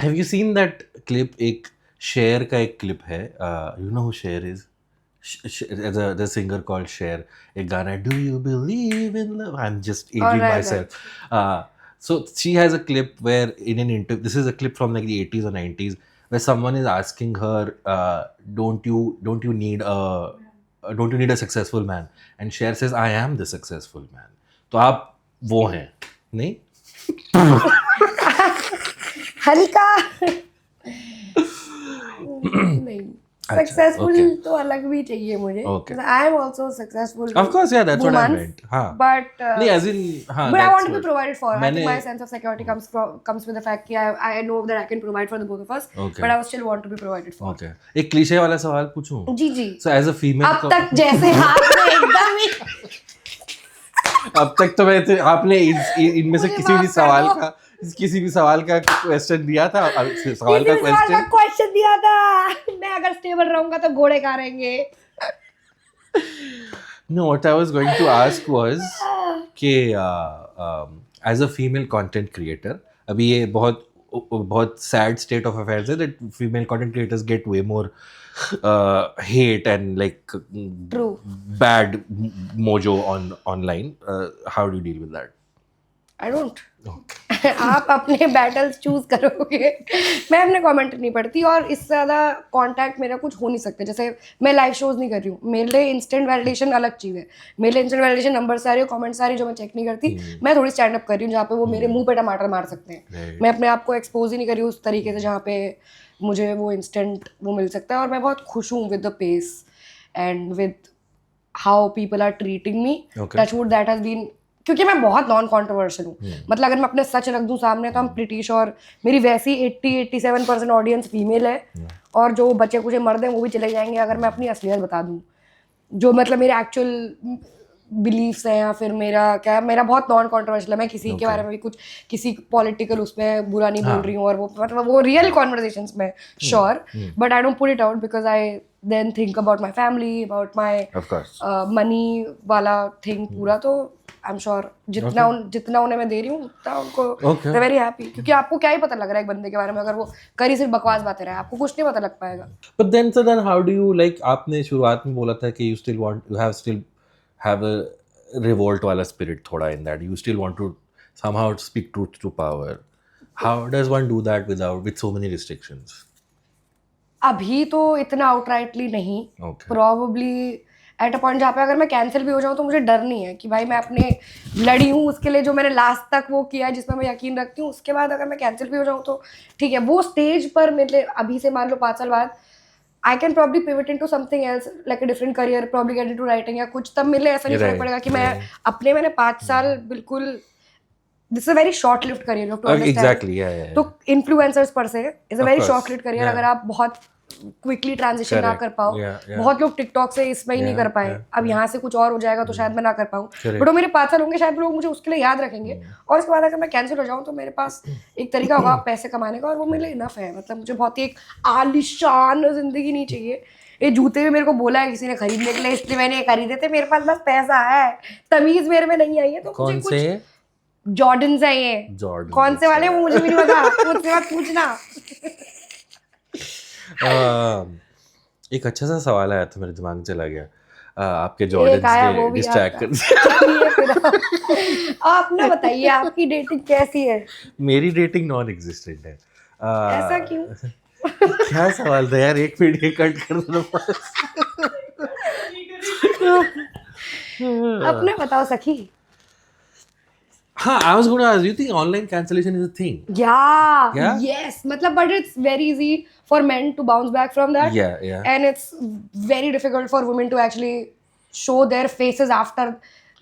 [SPEAKER 1] Have you seen that clip? एक शेर का एक क्लिप है. यू नो हु शेर is? The singer called Cher. एक गाना है, Do you believe in love? I'm just aging myself. So she has a clip where in an interview, this is a clip from like the 80s or 90s, where someone is asking her, don't you need a successful man? And Cher says, I am the successful man. तो आप वो हैं, नहीं?
[SPEAKER 2] हल्का नहीं, successful
[SPEAKER 1] okay.
[SPEAKER 2] तो अलग भी चाहिए मुझे.
[SPEAKER 1] Okay.
[SPEAKER 2] I am also successful.
[SPEAKER 1] Of course, yeah, that's what I meant. हाँ.
[SPEAKER 2] But
[SPEAKER 1] नहीं, as in, हाँ,
[SPEAKER 2] but I
[SPEAKER 1] that's
[SPEAKER 2] want to be
[SPEAKER 1] what-
[SPEAKER 2] provided for. I
[SPEAKER 1] मैंने-
[SPEAKER 2] think my sense of security comes with the fact that I know that I can provide for the both of us.
[SPEAKER 1] Okay.
[SPEAKER 2] But I still want to be provided for.
[SPEAKER 1] Okay. एक cliché वाला सवाल पूछूं?
[SPEAKER 2] जी जी.
[SPEAKER 1] So as a female
[SPEAKER 2] अब तक जैसे आपने एकदम ही
[SPEAKER 1] अब तक तो मैं आपने इनमें से
[SPEAKER 2] मुझे
[SPEAKER 1] किसी भी
[SPEAKER 2] माफ कर दो।
[SPEAKER 1] किसी भी सवाल का क्वेश्चन दिया था, सवाल का
[SPEAKER 2] किसी सवाल का
[SPEAKER 1] क्वेश्चन
[SPEAKER 2] क्वेश्चन दिया था. मैं अगर स्टेबल रहूंगा तो घोड़े का रहेंगे.
[SPEAKER 1] No, what I was going to ask was कि as a female content creator, अभी ये बहुत sad state of affairs है that female content creators get way more hate and like
[SPEAKER 2] True.
[SPEAKER 1] bad mojo online. How do you deal with that?
[SPEAKER 2] I don't. आप अपने battles choose करोगे. मैं अपने comment नहीं पढ़ती और इससे ज़्यादा कांटेक्ट मेरा कुछ हो नहीं सकता. जैसे मैं लाइव शोज नहीं कर रही हूँ, मेरे लिए इंस्टेंट वैलिडेशन अलग चीज़ है. मेरे लिए इंस्टेंट वैलिडेशन नंबर सारे कमेंट सारे जो मैं चेक नहीं करती. मैं थोड़ी स्टैंड अप कर रही हूँ जहाँ पे वो मेरे मुंह पे टमाटर मार सकते हैं. मैं अपने आप को एक्सपोज ही नहीं कर रही हूँ उस तरीके से जहाँ पे मुझे वो इंस्टेंट वो मिल सकता है. और मैं बहुत खुश हूँ with the pace and with how people are treating me. Touch wood that has been, क्योंकि मैं बहुत नॉन कॉन्ट्रोवर्शियल हूँ. मतलब अगर मैं अपने सच रख दूँ सामने तो हम प्रिटी श्योर मेरी वैसी 80-87% ऑडियंस फीमेल है और जो बच्चे कुछ मर्द हैं वो भी चले जाएंगे अगर मैं अपनी असलियत बता दूँ. जो मतलब मेरे एक्चुअल बिलीफ्स हैं या फिर मेरा बहुत नॉन कॉन्ट्रोवर्शियल है. मैं किसी के बारे में भी कुछ किसी पॉलिटिकल उसमें बुरा नहीं बोल रही हूँ और वो मतलब वो रियल कॉन्वर्सेशंस में sure. But I don't put it out because I then think about my family, about my money वाला थिंग पूरा. तो आई एम श्योर जितना उन्हें मैं दे रही हूँ उतना उनको दे वेरी हैप्पी. क्योंकि आपको क्या ही पता लग रहा है एक बंदे के बारे में अगर वो करी सिर्फ बकवास बातें रहे, आपको कुछ नहीं पता लग पाएगा.
[SPEAKER 1] But then how do you like, आपने शुरुआत में बोला था कि you still have a revolt वाला spirit थोड़ा in that. You still want to somehow speak truth to power. How does one do that with so many restrictions?
[SPEAKER 2] अभी तो इतना आउटराइटली नहीं.
[SPEAKER 1] Okay.
[SPEAKER 2] Probably at a point जहाँ पे अगर मैं कैंसिल भी हो जाऊँ तो मुझे डर नहीं है कि भाई मैं अपने लड़ी हूँ उसके लिए जो मैंने लास्ट तक वो किया है जिसमें मैं यकीन रखती हूँ. उसके बाद अगर मैं कैंसिल भी हो जाऊँ तो ठीक है. वो स्टेज पर मेरे अभी से मान लो 5 साल बाद I can probably pivot into something else like a different career, probably get into writing या कुछ. तब मेरे लिए ऐसा नहीं फर्क पड़ेगा कि मैंने 5 साल बिल्कुल this is a very short lived career.
[SPEAKER 1] Exactly, yeah.
[SPEAKER 2] तो इन्फ्लुएंसर्स पर से is a very short lived career. अगर आप बहुत क्विकली ट्रांजिशन ना कर पाओ, बहुत लोग टिकटॉक से इसमें ही नहीं कर पाए. अब यहाँ से कुछ और हो जाएगा तो शायद मैं ना कर पाऊँ. बट वो मेरे 5 साल होंगे, शायद लोग मुझे उसके लिए याद रखेंगे. और उसके बाद अगर मैं कैंसिल हो जाऊँ तो मेरे पास एक तरीका होगा पैसे कमाने का और वो मेरे लिए इनफ है. मतलब मुझे बहुत ही एक आलिशान जिंदगी नहीं चाहिए. ये जूते भी मेरे को बोला है किसी ने खरीदने के लिए, इसलिए मैंने ये खरीदे थे. मेरे पास बस पैसा है, तमीज मेरे में नहीं आई है. तो
[SPEAKER 1] कौन से
[SPEAKER 2] जॉर्डन्स है ये? कौन से वाले वो मुझे भी नहीं पता. मुझसे मत पूछना.
[SPEAKER 1] एक अच्छा सा सवाल आया था मेरे दिमाग में, चला गया. आपके जॉर्डन्स डिस्ट्रैक्ट कर.
[SPEAKER 2] आप ना बताइए आपकी डेटिंग कैसी है?
[SPEAKER 1] मेरी डेटिंग नॉन एग्जिस्टेंट है.
[SPEAKER 2] ऐसा क्यों?
[SPEAKER 1] क्या सवाल था यार, एक वीडियो कट कर दो.
[SPEAKER 2] अपना बताओ सखी.
[SPEAKER 1] हाँ, I was going to ask, do you think online cancellation is a thing?
[SPEAKER 2] Yeah. Yes. मतलब, but it's very easy for men to bounce back from that.
[SPEAKER 1] Yeah.
[SPEAKER 2] And it's very difficult for women to actually show their faces after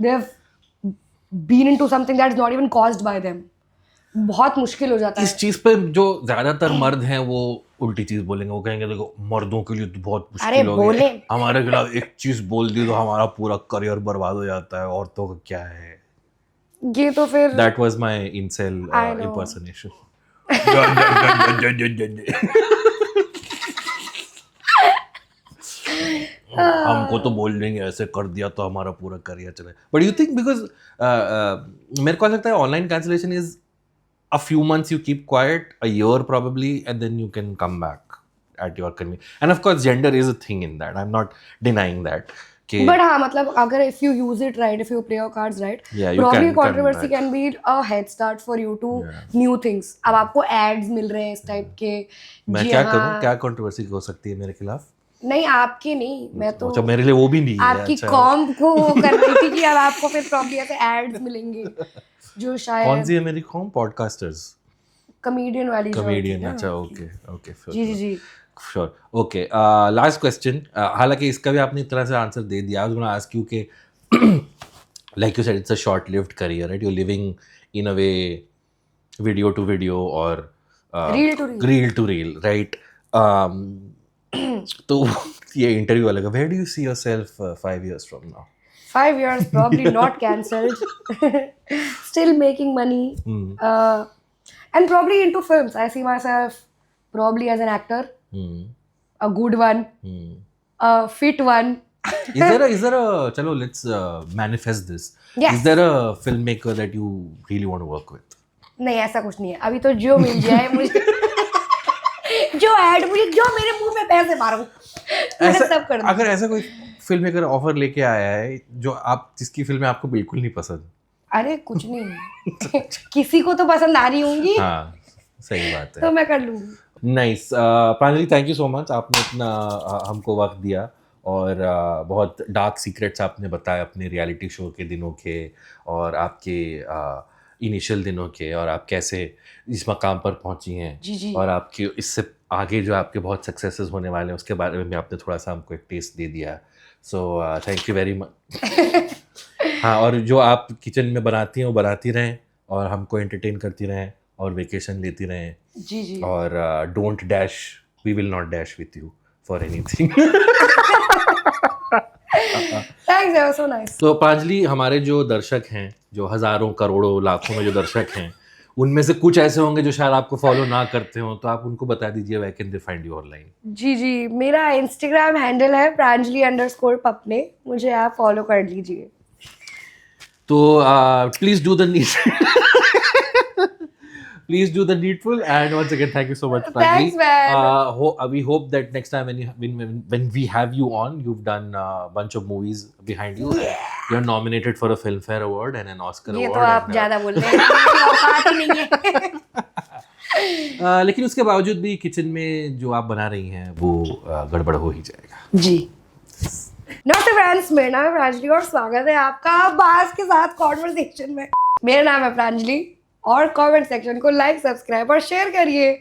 [SPEAKER 2] they've been into something that's not even caused by them. बहुत मुश्किल हो जाता है.
[SPEAKER 1] इस चीज पे जो ज्यादातर मर्द हैं वो उल्टी चीज बोलेंगे. वो कहेंगे देखो मर्दों के लिए तो बहुत मुश्किल हो गया, हमारे खिलाफ एक चीज बोल दी तो हमारा पूरा करियर बर्बाद हो जाता है, औरतों का क्या है.
[SPEAKER 2] ये तो फिर
[SPEAKER 1] That was my incel impersonation. हमको तो बोल देंगे ऐसे कर दिया तो हमारा पूरा करियर चले. But you think because मेरे को लगता है online cancellation is a few months you keep quiet, a year probably, and then you can come back at your convenience. And of course gender is a thing in that. I'm not denying that.
[SPEAKER 2] But हाँ, मतलब अगर if you use it right, if you play your cards right, probably controversy can be a head start for you to new things. अब आपको ads मिल रहे हैं इस type के.
[SPEAKER 1] मैं क्या करूँ, क्या controversy हो सकती है मेरे खिलाफ?
[SPEAKER 2] नहीं, आपकी नहीं, मैं तो
[SPEAKER 1] अच्छा, मेरे लिए वो भी नहीं है.
[SPEAKER 2] आपकी कॉम को कर रही थी कि अब आपको फिर प्रॉब्ली ऐसे एड्स मिलेंगे जो शायद.
[SPEAKER 1] कौन सी है मेरी कॉम? पॉडकास्टर्स.
[SPEAKER 2] कॉमेडियन वाली जो
[SPEAKER 1] कॉमेडियन,
[SPEAKER 2] होती है ना।
[SPEAKER 1] अच्छा, ओके ओके,
[SPEAKER 2] जी जी जी।
[SPEAKER 1] Sure, okay. लास्ट क्वेश्चन, हालांकि इसका भी आपने एक तरह से आंसर दे दिया। I was gonna ask you कि like you said, it's a short lived career, right? You're living in a way video to video or
[SPEAKER 2] Reel to reel.
[SPEAKER 1] reel to reel, right? तो ये interview अलग है। Where do you see yourself 5 years from now?
[SPEAKER 2] 5 years, probably not cancelled. Still making money. And probably into films. I see myself probably as an actor. A good one. A fit one.
[SPEAKER 1] Is there a chalo, let's manifest this.
[SPEAKER 2] Yes.
[SPEAKER 1] Is there a filmmaker that you really want to work with?
[SPEAKER 2] नहीं, ऐसा कुछ नहीं है। अभी तो जो मिल जाए मुझे, जो ऐड मुझे, जो मेरे मुंह में पैसे मारो, मैं सब कर दूँ।
[SPEAKER 1] अगर ऐसा कोई फिल्ममेकर ऑफर लेके आया है जो आप, जिसकी फिल्में आपको बिल्कुल नहीं पसंद?
[SPEAKER 2] अरे कुछ नहीं, किसी को तो पसंद आ रही होंगी।
[SPEAKER 1] हाँ, सही बात है।
[SPEAKER 2] तो मैं कर लूँगी।
[SPEAKER 1] Nice. Pranjali, thank you so much, आपने इतना हमको वक्त दिया और बहुत डार्क सीक्रेट्स आपने बताए अपने रियलिटी शो के दिनों के और आपके इनिशियल दिनों के, और आप कैसे इस मकाम पर पहुंची हैं।
[SPEAKER 2] जी जी।
[SPEAKER 1] और आपके इससे आगे जो आपके बहुत सक्सेसेस होने वाले हैं उसके बारे में भी आपने थोड़ा सा हमको एक टेस्ट दे दिया। So thank you very much. हाँ, और जो आप किचन में बनाती हैं वो बनाती रहें और हमको एंटरटेन करती रहें और वेकेशन लेती रहें।
[SPEAKER 2] जी जी।
[SPEAKER 1] और don't dash, we will not dash with you for anything.
[SPEAKER 2] Thanks, that was so nice.
[SPEAKER 1] तो प्रांजलि, हमारे जो दर्शक हैं, जो हजारों करोड़ों लाखों में जो दर्शक हैं, उनमें से कुछ ऐसे होंगे जो शायद आपको फॉलो ना करते हो, तो आप उनको बता दीजिए where can they find you online.
[SPEAKER 2] जी जी, मेरा इंस्टाग्राम हैंडल है pranjali_papne, मुझे आप फॉलो कर लीजिए।
[SPEAKER 1] तो please do the please do the needful, and once again thank you so much, Pranjali.
[SPEAKER 2] Thanks, man.
[SPEAKER 1] We hope that next time when we have you on, you've done a bunch of movies behind you. Yeah. You're nominated for a Filmfare Award and an Oscar
[SPEAKER 2] ये
[SPEAKER 1] Award.
[SPEAKER 2] तो आप ज्यादा बोल रहे हैं, औकात ही नहीं है।
[SPEAKER 1] लेकिन उसके बावजूद भी किचन में जो आप बना रही हैं वो गड़बड़ हो ही जाएगा।
[SPEAKER 2] जी। नमस्ते फ्रेंड्स, मेरा नाम है प्रांजलि और स्वागत है आपका अब्बास के साथ कॉन्वर्सेशन में। मेरा नाम है प्रांजलि और कमेंट सेक्शन को लाइक, सब्सक्राइब और शेयर करिए।